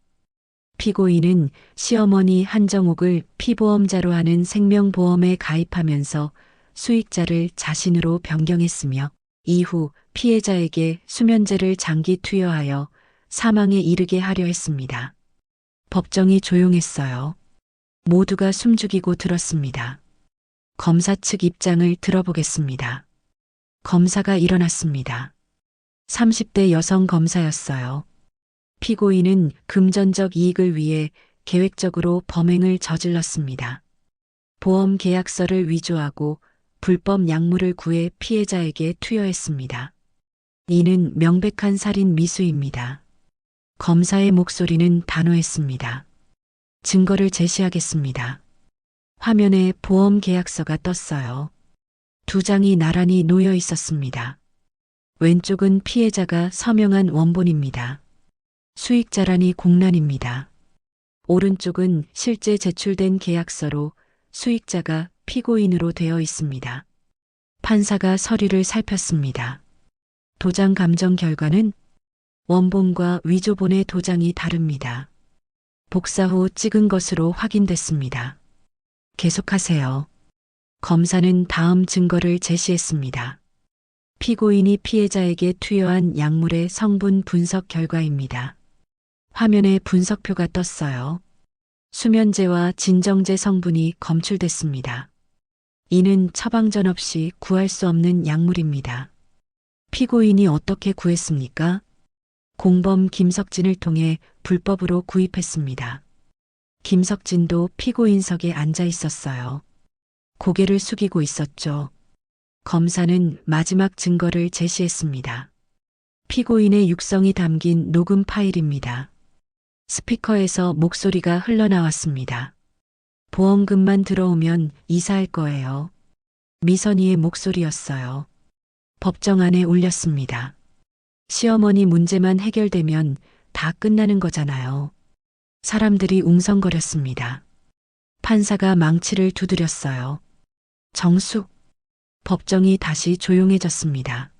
피고인은 시어머니 한정옥을 피보험자로 하는 생명보험에 가입하면서 수익자를 자신으로 변경했으며 이후 피해자에게 수면제를 장기 투여하여 사망에 이르게 하려 했습니다. 법정이 조용했어요. 모두가 숨죽이고 들었습니다. 검사 측 입장을 들어보겠습니다. 검사가 일어났습니다. 30대 여성 검사였어요. 피고인은 금전적 이익을 위해 계획적으로 범행을 저질렀습니다. 보험 계약서를 위조하고 불법 약물을 구해 피해자에게 투여했습니다. 이는 명백한 살인 미수입니다. 검사의 목소리는 단호했습니다. 증거를 제시하겠습니다. 화면에 보험 계약서가 떴어요. 두 장이 나란히 놓여 있었습니다. 왼쪽은 피해자가 서명한 원본입니다. 수익자란이 공란입니다. 오른쪽은 실제 제출된 계약서로 수익자가 피고인으로 되어 있습니다. 판사가 서류를 살폈습니다. 도장 감정 결과는 원본과 위조본의 도장이 다릅니다. 복사 후 찍은 것으로 확인됐습니다. 계속하세요. 검사는 다음 증거를 제시했습니다. 피고인이 피해자에게 투여한 약물의 성분 분석 결과입니다. 화면에 분석표가 떴어요. 수면제와 진정제 성분이 검출됐습니다. 이는 처방전 없이 구할 수 없는 약물입니다. 피고인이 어떻게 구했습니까? 공범 김석진을 통해 불법으로 구입했습니다. 김석진도 피고인석에 앉아 있었어요. 고개를 숙이고 있었죠. 검사는 마지막 증거를 제시했습니다. 피고인의 육성이 담긴 녹음 파일입니다. 스피커에서 목소리가 흘러나왔습니다. 보험금만 들어오면 이사할 거예요. 미선이의 목소리였어요. 법정 안에 울렸습니다. 시어머니 문제만 해결되면 다 끝나는 거잖아요. 사람들이 웅성거렸습니다. 판사가 망치를 두드렸어요. 정숙. 법정이 다시 조용해졌습니다.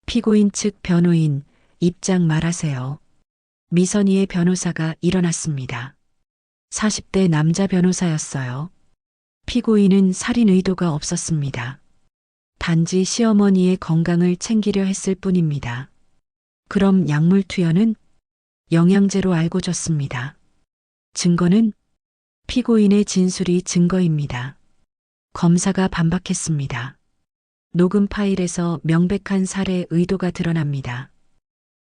피고인 측 변호인, 입장 말하세요. 미선이의 변호사가 일어났습니다. 40대 남자 변호사였어요. 피고인은 살인 의도가 없었습니다. 단지 시어머니의 건강을 챙기려 했을 뿐입니다. 그럼 약물 투여는 영양제로 알고 줬습니다. 증거는 피고인의 진술이 증거입니다. 검사가 반박했습니다. 녹음 파일에서 명백한 살해 의도가 드러납니다.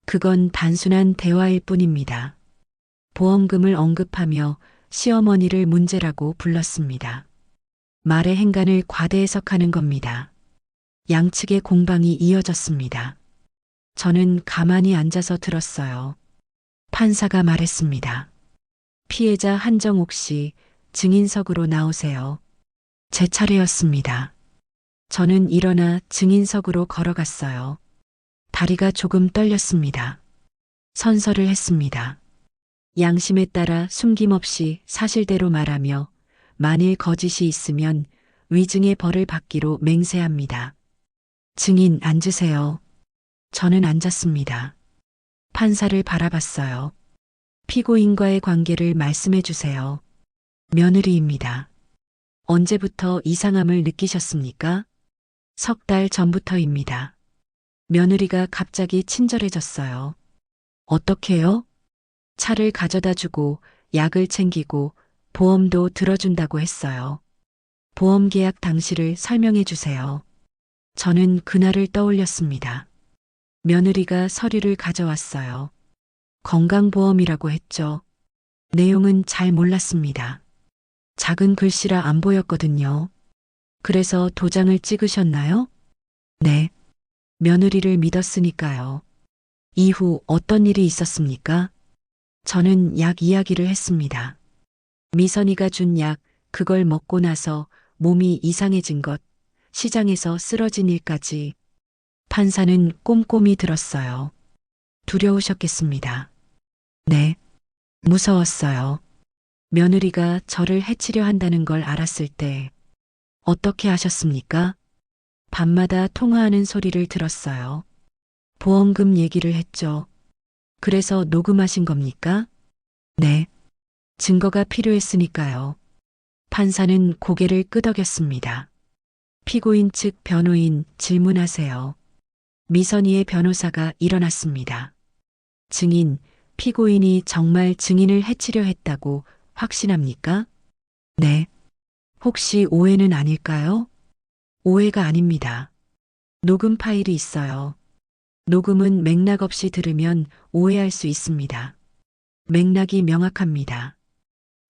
그건 단순한 대화일 뿐입니다. 보험금을 언급하며 시어머니를 문제라고 불렀습니다. 말의 행간을 과대 해석하는 겁니다. 양측의 공방이 이어졌습니다. 저는 가만히 앉아서 들었어요. 판사가 말했습니다. 피해자 한정옥 씨, 증인석으로 나오세요. 제 차례였습니다. 저는 일어나 증인석으로 걸어갔어요. 다리가 조금 떨렸습니다. 선서를 했습니다. 양심에 따라 숨김없이 사실대로 말하며 만일 거짓이 있으면 위증의 벌을 받기로 맹세합니다. 증인 앉으세요. 저는 앉았습니다. 판사를 바라봤어요. 피고인과의 관계를 말씀해 주세요. 며느리입니다. 언제부터 이상함을 느끼셨습니까? 석 달 전부터입니다. 며느리가 갑자기 친절해졌어요. 어떻게요? 차를 가져다 주고 약을 챙기고 보험도 들어준다고 했어요. 보험 계약 당시를 설명해 주세요. 저는 그날을 떠올렸습니다. 며느리가 서류를 가져왔어요. 건강보험이라고 했죠. 내용은 잘 몰랐습니다. 작은 글씨라 안 보였거든요. 그래서 도장을 찍으셨나요? 네. 며느리를 믿었으니까요. 이후 어떤 일이 있었습니까? 저는 약 이야기를 했습니다. 미선이가 준 약, 그걸 먹고 나서 몸이 이상해진 것, 시장에서 쓰러진 일까지. 판사는 꼼꼼히 들었어요. 두려우셨겠습니다. 네. 무서웠어요. 며느리가 저를 해치려 한다는 걸 알았을 때 어떻게 하셨습니까? 밤마다 통화하는 소리를 들었어요. 보험금 얘기를 했죠. 그래서 녹음하신 겁니까? 네. 증거가 필요했으니까요. 판사는 고개를 끄덕였습니다. 피고인 측 변호인 질문하세요. 미선이의 변호사가 일어났습니다. 증인, 피고인이 정말 증인을 해치려 했다고 확신합니까? 네. 혹시 오해는 아닐까요? 오해가 아닙니다. 녹음 파일이 있어요. 녹음은 맥락 없이 들으면 오해할 수 있습니다. 맥락이 명확합니다.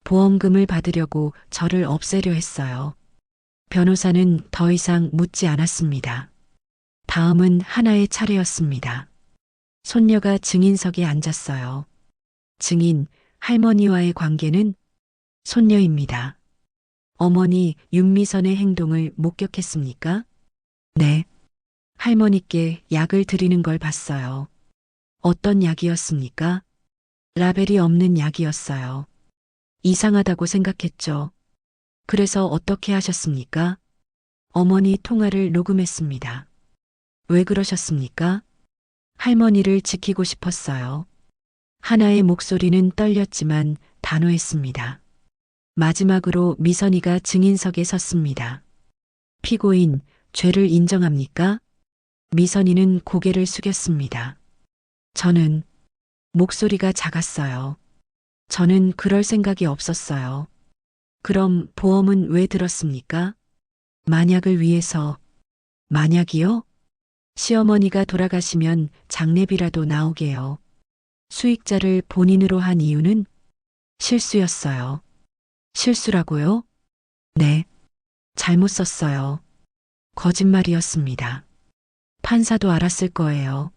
보험금을 받으려고 저를 없애려 했어요. 변호사는 더 이상 묻지 않았습니다. 다음은 하나의 차례였습니다. 손녀가 증인석에 앉았어요. 증인, 할머니와의 관계는 손녀입니다. 어머니 윤미선의 행동을 목격했습니까? 네. 할머니께 약을 드리는 걸 봤어요. 어떤 약이었습니까? 라벨이 없는 약이었어요. 이상하다고 생각했죠. 그래서 어떻게 하셨습니까? 어머니 통화를 녹음했습니다. 왜 그러셨습니까? 할머니를 지키고 싶었어요. 하나의 목소리는 떨렸지만 단호했습니다. 마지막으로 미선이가 증인석에 섰습니다. 피고인, 죄를 인정합니까? 미선이는 고개를 숙였습니다. 저는 목소리가 작았어요. 저는 그럴 생각이 없었어요. 그럼 보험은 왜 들었습니까? 만약을 위해서. 만약이요? 시어머니가 돌아가시면 장례비라도 나오게요. 수익자를 본인으로 한 이유는 실수였어요. 실수라고요? 네. 잘못 썼어요. 거짓말이었습니다. 판사도 알았을 거예요.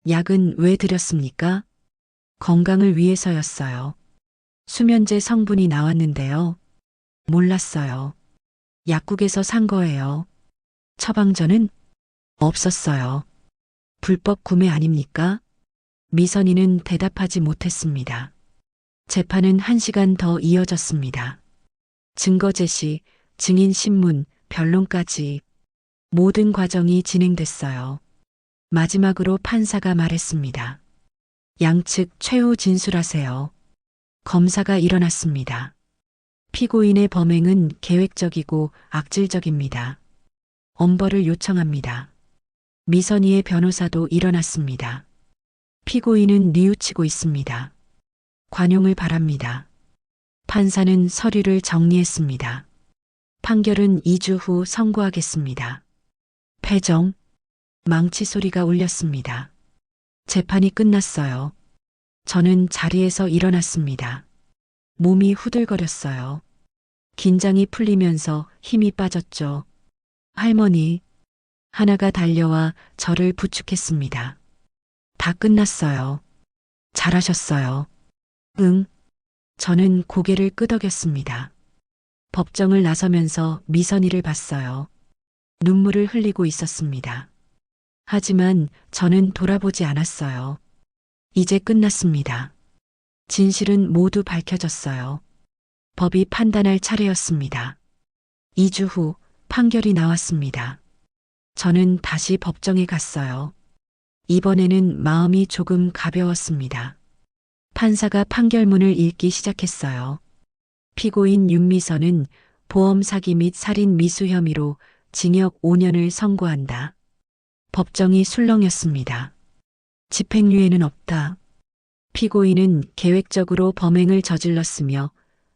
약은 왜 드렸습니까? 건강을 위해서였어요. 수면제 성분이 나왔는데요. 몰랐어요. 약국에서 산 거예요. 처방전은 없었어요. 불법 구매 아닙니까? 미선이는 대답하지 못했습니다. 재판은 1시간 더 이어졌습니다. 증거 제시, 증인 신문, 변론까지 모든 과정이 진행됐어요. 마지막으로 판사가 말했습니다. 양측 최후 진술하세요. 검사가 일어났습니다. 피고인의 범행은 계획적이고 악질적입니다. 엄벌을 요청합니다. 미선이의 변호사도 일어났습니다. 피고인은 뉘우치고 있습니다. 관용을 바랍니다. 판사는 서류를 정리했습니다. 판결은 2주 후 선고하겠습니다. 패정, 망치 소리가 울렸습니다. 재판이 끝났어요. 저는 자리에서 일어났습니다. 몸이 후들거렸어요. 긴장이 풀리면서 힘이 빠졌죠. 할머니, 하나가 달려와 저를 부축했습니다. 다 끝났어요. 잘하셨어요. 응. 저는 고개를 끄덕였습니다. 법정을 나서면서 미선이를 봤어요. 눈물을 흘리고 있었습니다. 하지만 저는 돌아보지 않았어요. 이제 끝났습니다. 진실은 모두 밝혀졌어요. 법이 판단할 차례였습니다. 2주 후 판결이 나왔습니다. 저는 다시 법정에 갔어요. 이번에는 마음이 조금 가벼웠습니다. 판사가 판결문을 읽기 시작했어요. 피고인 윤미선은 보험 사기 및 살인 미수 혐의로 징역 5년을 선고한다. 법정이 술렁였습니다. 집행유예는 없다. 피고인은 계획적으로 범행을 저질렀으며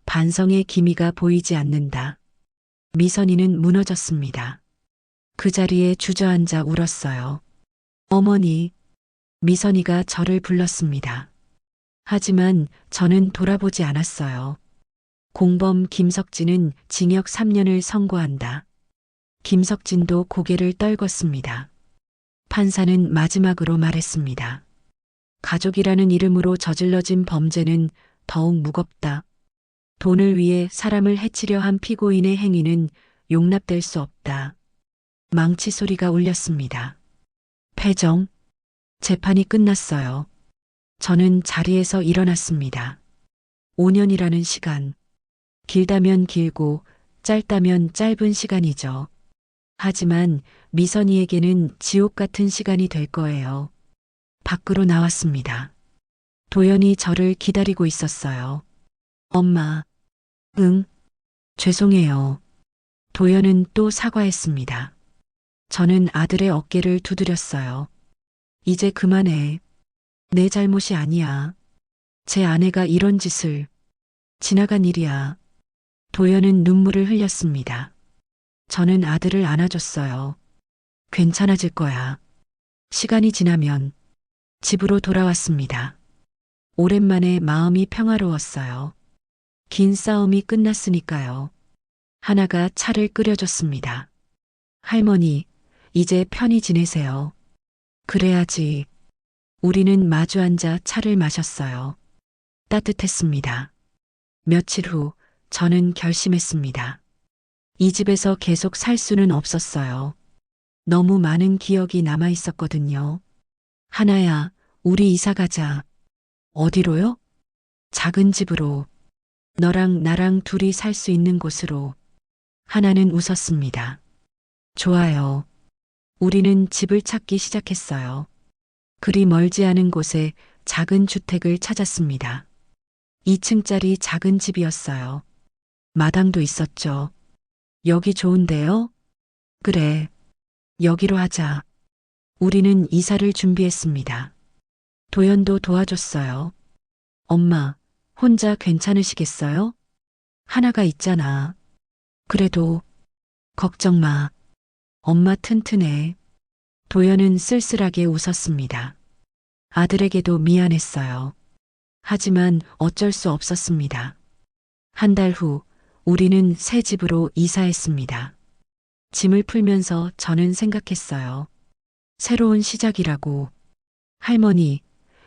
반성의 기미가 보이지 않는다. 미선이는 무너졌습니다. 그 자리에 주저앉아 울었어요. 어머니, 미선이가 저를 불렀습니다. 하지만 저는 돌아보지 않았어요. 공범 김석진은 징역 3년을 선고한다. 김석진도 고개를 떨궜습니다. 판사는 마지막으로 말했습니다. 가족이라는 이름으로 저질러진 범죄는 더욱 무겁다. 돈을 위해 사람을 해치려 한 피고인의 행위는 용납될 수 없다. 망치 소리가 울렸습니다. 패정, 재판이 끝났어요. 저는 자리에서 일어났습니다. 5년이라는 시간. 길다면 길고 짧다면 짧은 시간이죠. 하지만 미선이에게는 지옥 같은 시간이 될 거예요. 밖으로 나왔습니다. 도연이 저를 기다리고 있었어요. 엄마. 응. 죄송해요. 도연은 또 사과했습니다. 저는 아들의 어깨를 두드렸어요. 이제 그만해. 내 잘못이 아니야. 제 아내가 이런 짓을. 지나간 일이야. 도연은 눈물을 흘렸습니다. 저는 아들을 안아줬어요. 괜찮아질 거야. 시간이 지나면 집으로 돌아왔습니다. 오랜만에 마음이 평화로웠어요. 긴 싸움이 끝났으니까요. 하나가 차를 끓여줬습니다. 할머니, 이제 편히 지내세요. 그래야지. 우리는 마주 앉아 차를 마셨어요. 따뜻했습니다. 며칠 후 저는 결심했습니다. 이 집에서 계속 살 수는 없었어요. 너무 많은 기억이 남아 있었거든요. 하나야, 우리 이사 가자. 어디로요? 작은 집으로. 너랑 나랑 둘이 살 수 있는 곳으로. 하나는 웃었습니다. 좋아요. 우리는 집을 찾기 시작했어요. 그리 멀지 않은 곳에 작은 주택을 찾았습니다. 2층짜리 작은 집이었어요. 마당도 있었죠. 여기 좋은데요? 그래. 여기로 하자. 우리는 이사를 준비했습니다. 도연도 도와줬어요. 엄마, 혼자 괜찮으시겠어요? 하나가 있잖아. 그래도 걱정 마. 엄마 튼튼해. 도연은 쓸쓸하게 웃었습니다. 아들에게도 미안했어요. 하지만 어쩔 수 없었습니다. 한 달 후 우리는 새 집으로 이사했습니다. 짐을 풀면서 저는 생각했어요. 새로운 시작이라고. 할머니,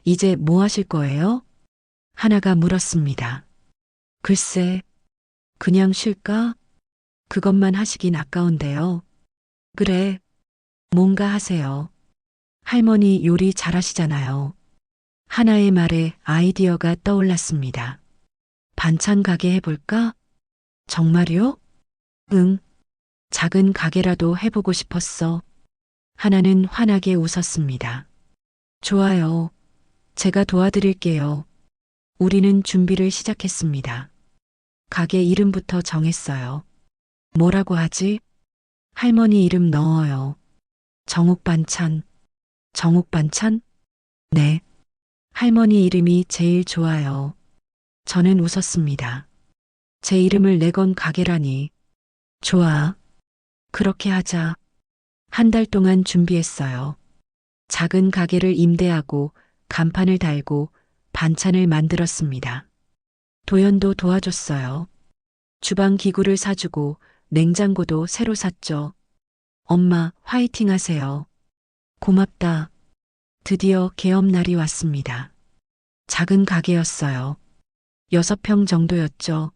이제 뭐 하실 거예요? 하나가 물었습니다. 글쎄, 그냥 쉴까? 그것만 하시긴 아까운데요. 그래, 뭔가 하세요. 할머니 요리 잘하시잖아요. 하나의 말에 아이디어가 떠올랐습니다. 반찬 가게 해볼까? 정말요? 응, 작은 가게라도 해보고 싶었어. 하나는 환하게 웃었습니다. 좋아요. 제가 도와드릴게요. 우리는 준비를 시작했습니다. 가게 이름부터 정했어요. 뭐라고 하지? 할머니 이름 넣어요. 정옥반찬. 정옥반찬? 네. 할머니 이름이 제일 좋아요. 저는 웃었습니다. 제 이름을 내건 가게라니. 좋아. 그렇게 하자. 한 달 동안 준비했어요. 작은 가게를 임대하고 간판을 달고 반찬을 만들었습니다. 도연도 도와줬어요. 주방 기구를 사주고 냉장고도 새로 샀죠. 엄마, 화이팅 하세요. 고맙다. 드디어 개업날이 왔습니다. 작은 가게였어요. 6평 정도였죠.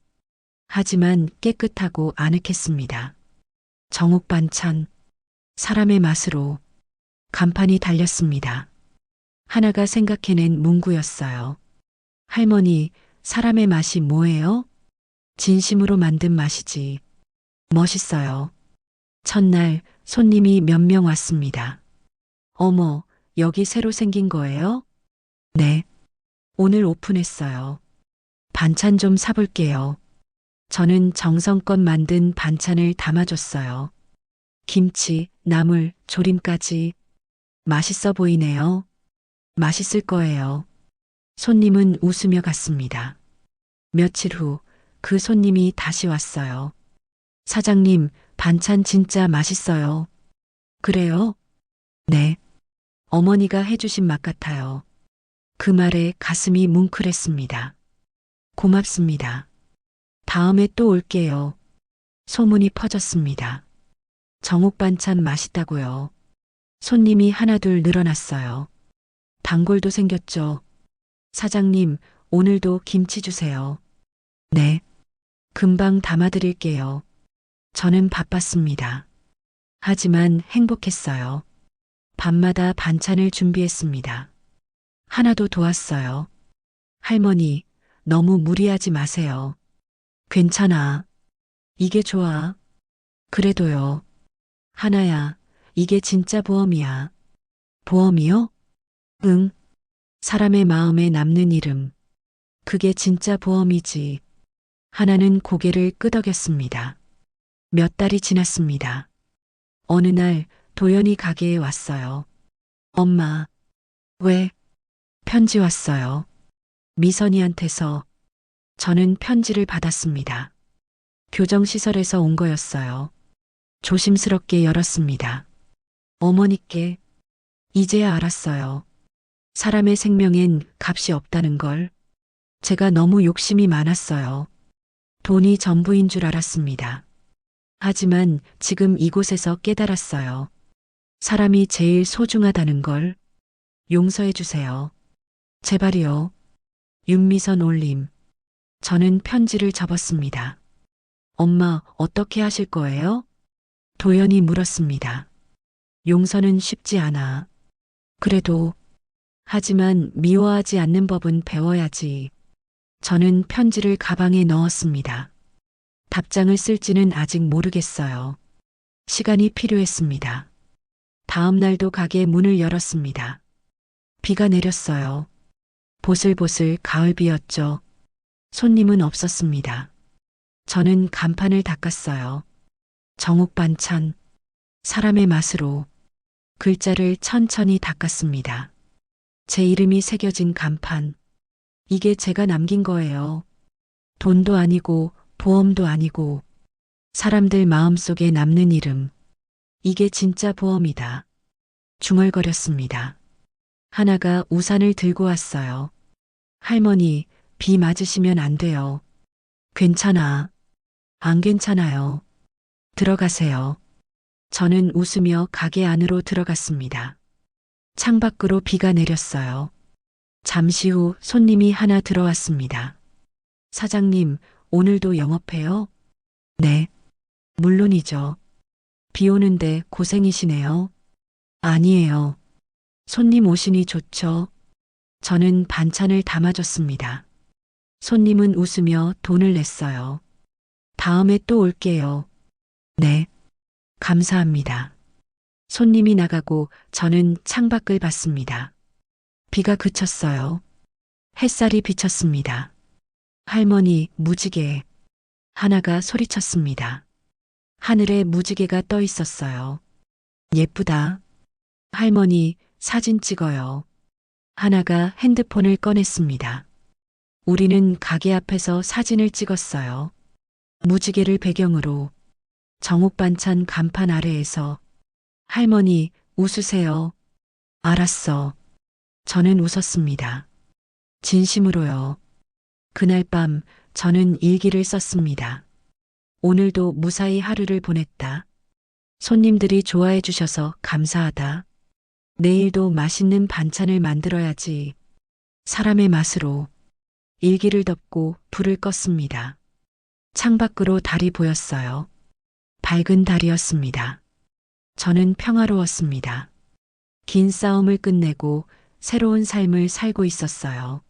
하지만 깨끗하고 아늑했습니다. 정옥반찬, 사람의 맛으로 간판이 달렸습니다. 하나가 생각해낸 문구였어요. 할머니, 사람의 맛이 뭐예요? 진심으로 만든 맛이지. 멋있어요. 첫날 손님이 몇 명 왔습니다. 어머, 여기 새로 생긴 거예요? 네. 오늘 오픈했어요. 반찬 좀 사볼게요. 저는 정성껏 만든 반찬을 담아줬어요. 김치, 나물, 조림까지. 맛있어 보이네요. 맛있을 거예요. 손님은 웃으며 갔습니다. 며칠 후 그 손님이 다시 왔어요. 사장님, 반찬 진짜 맛있어요. 그래요? 네. 어머니가 해주신 맛 같아요. 그 말에 가슴이 뭉클했습니다. 고맙습니다. 다음에 또 올게요. 소문이 퍼졌습니다. 정옥반찬 맛있다고요. 손님이 하나둘 늘어났어요. 단골도 생겼죠. 사장님, 오늘도 김치 주세요. 네. 금방 담아드릴게요. 저는 바빴습니다. 하지만 행복했어요. 밤마다 반찬을 준비했습니다. 하나도 도왔어요. 할머니, 너무 무리하지 마세요. 괜찮아. 이게 좋아. 그래도요. 하나야, 이게 진짜 보험이야. 보험이요? 응. 사람의 마음에 남는 이름. 그게 진짜 보험이지. 하나는 고개를 끄덕였습니다. 몇 달이 지났습니다. 어느 날 도연이 가게에 왔어요. 엄마, 왜? 편지 왔어요. 미선이한테서. 저는 편지를 받았습니다. 교정시설에서 온 거였어요. 조심스럽게 열었습니다. 어머니께. 이제야 알았어요. 사람의 생명엔 값이 없다는 걸. 제가 너무 욕심이 많았어요. 돈이 전부인 줄 알았습니다. 하지만 지금 이곳에서 깨달았어요. 사람이 제일 소중하다는 걸. 용서해 주세요. 제발이요. 윤미선 올림. 저는 편지를 접었습니다. 엄마, 어떻게 하실 거예요? 도연이 물었습니다. 용서는 쉽지 않아. 그래도, 하지만 미워하지 않는 법은 배워야지. 저는 편지를 가방에 넣었습니다. 답장을 쓸지는 아직 모르겠어요. 시간이 필요했습니다. 다음 날도 가게 문을 열었습니다. 비가 내렸어요. 보슬보슬 가을비였죠. 손님은 없었습니다. 저는 간판을 닦았어요. 정옥 반찬, 사람의 맛으로 글자를 천천히 닦았습니다. 제 이름이 새겨진 간판. 이게 제가 남긴 거예요. 돈도 아니고 보험도 아니고 사람들 마음속에 남는 이름. 이게 진짜 보험이다. 중얼거렸습니다. 하나가 우산을 들고 왔어요. 할머니, 비 맞으시면 안 돼요. 괜찮아. 안 괜찮아요. 들어가세요. 저는 웃으며 가게 안으로 들어갔습니다. 창밖으로 비가 내렸어요. 잠시 후 손님이 하나 들어왔습니다. 사장님, 오늘도 영업해요? 네. 물론이죠. 비 오는데 고생이시네요. 아니에요. 손님 오시니 좋죠. 저는 반찬을 담아줬습니다. 손님은 웃으며 돈을 냈어요. 다음에 또 올게요. 네. 감사합니다. 손님이 나가고 저는 창밖을 봤습니다. 비가 그쳤어요. 햇살이 비쳤습니다. 할머니, 무지개. 하나가 소리쳤습니다. 하늘에 무지개가 떠 있었어요. 예쁘다. 할머니, 사진 찍어요. 하나가 핸드폰을 꺼냈습니다. 우리는 가게 앞에서 사진을 찍었어요. 무지개를 배경으로 정옥 반찬 간판 아래에서 할머니, 웃으세요. 알았어. 저는 웃었습니다. 진심으로요. 그날 밤 저는 일기를 썼습니다. 오늘도 무사히 하루를 보냈다. 손님들이 좋아해 주셔서 감사하다. 내일도 맛있는 반찬을 만들어야지. 사람의 맛으로 일기를 덮고 불을 껐습니다. 창밖으로 달이 보였어요. 밝은 달이었습니다. 저는 평화로웠습니다. 긴 싸움을 끝내고 새로운 삶을 살고 있었어요.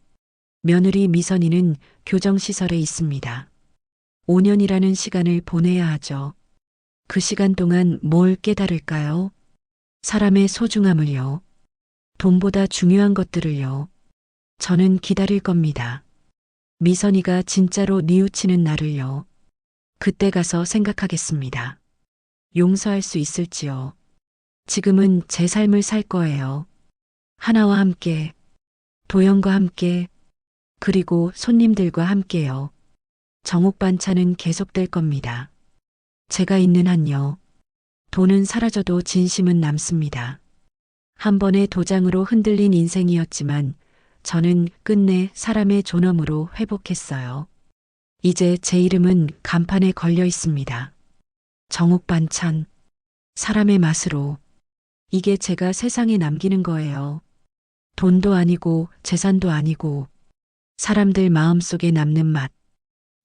며느리 미선이는 교정시설에 있습니다. 5년이라는 시간을 보내야 하죠. 그 시간 동안 뭘 깨달을까요? 사람의 소중함을요. 돈보다 중요한 것들을요. 저는 기다릴 겁니다. 미선이가 진짜로 뉘우치는 날을요. 그때 가서 생각하겠습니다. 용서할 수 있을지요. 지금은 제 삶을 살 거예요. 하나와 함께, 도영과 함께, 그리고 손님들과 함께요. 정옥 반찬은 계속될 겁니다. 제가 있는 한요. 돈은 사라져도 진심은 남습니다. 한 번의 도장으로 흔들린 인생이었지만 저는 끝내 사람의 존엄으로 회복했어요. 이제 제 이름은 간판에 걸려 있습니다. 정옥 반찬, 사람의 맛으로. 이게 제가 세상에 남기는 거예요. 돈도 아니고 재산도 아니고 사람들 마음속에 남는 맛,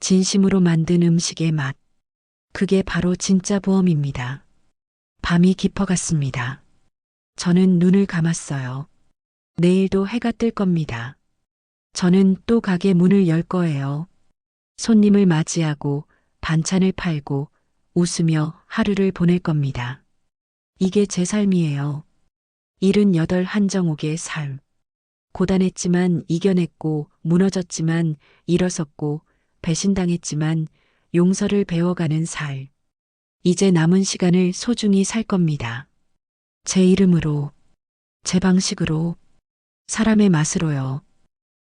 진심으로 만든 음식의 맛. 그게 바로 진짜 보험입니다. 밤이 깊어갔습니다. 저는 눈을 감았어요. 내일도 해가 뜰 겁니다. 저는 또 가게 문을 열 거예요. 손님을 맞이하고 반찬을 팔고 웃으며 하루를 보낼 겁니다. 이게 제 삶이에요. 78 한정옥의 삶. 고단했지만 이겨냈고 무너졌지만 일어섰고 배신당했지만 용서를 배워가는 살. 이제 남은 시간을 소중히 살 겁니다. 제 이름으로, 제 방식으로, 사람의 맛으로요.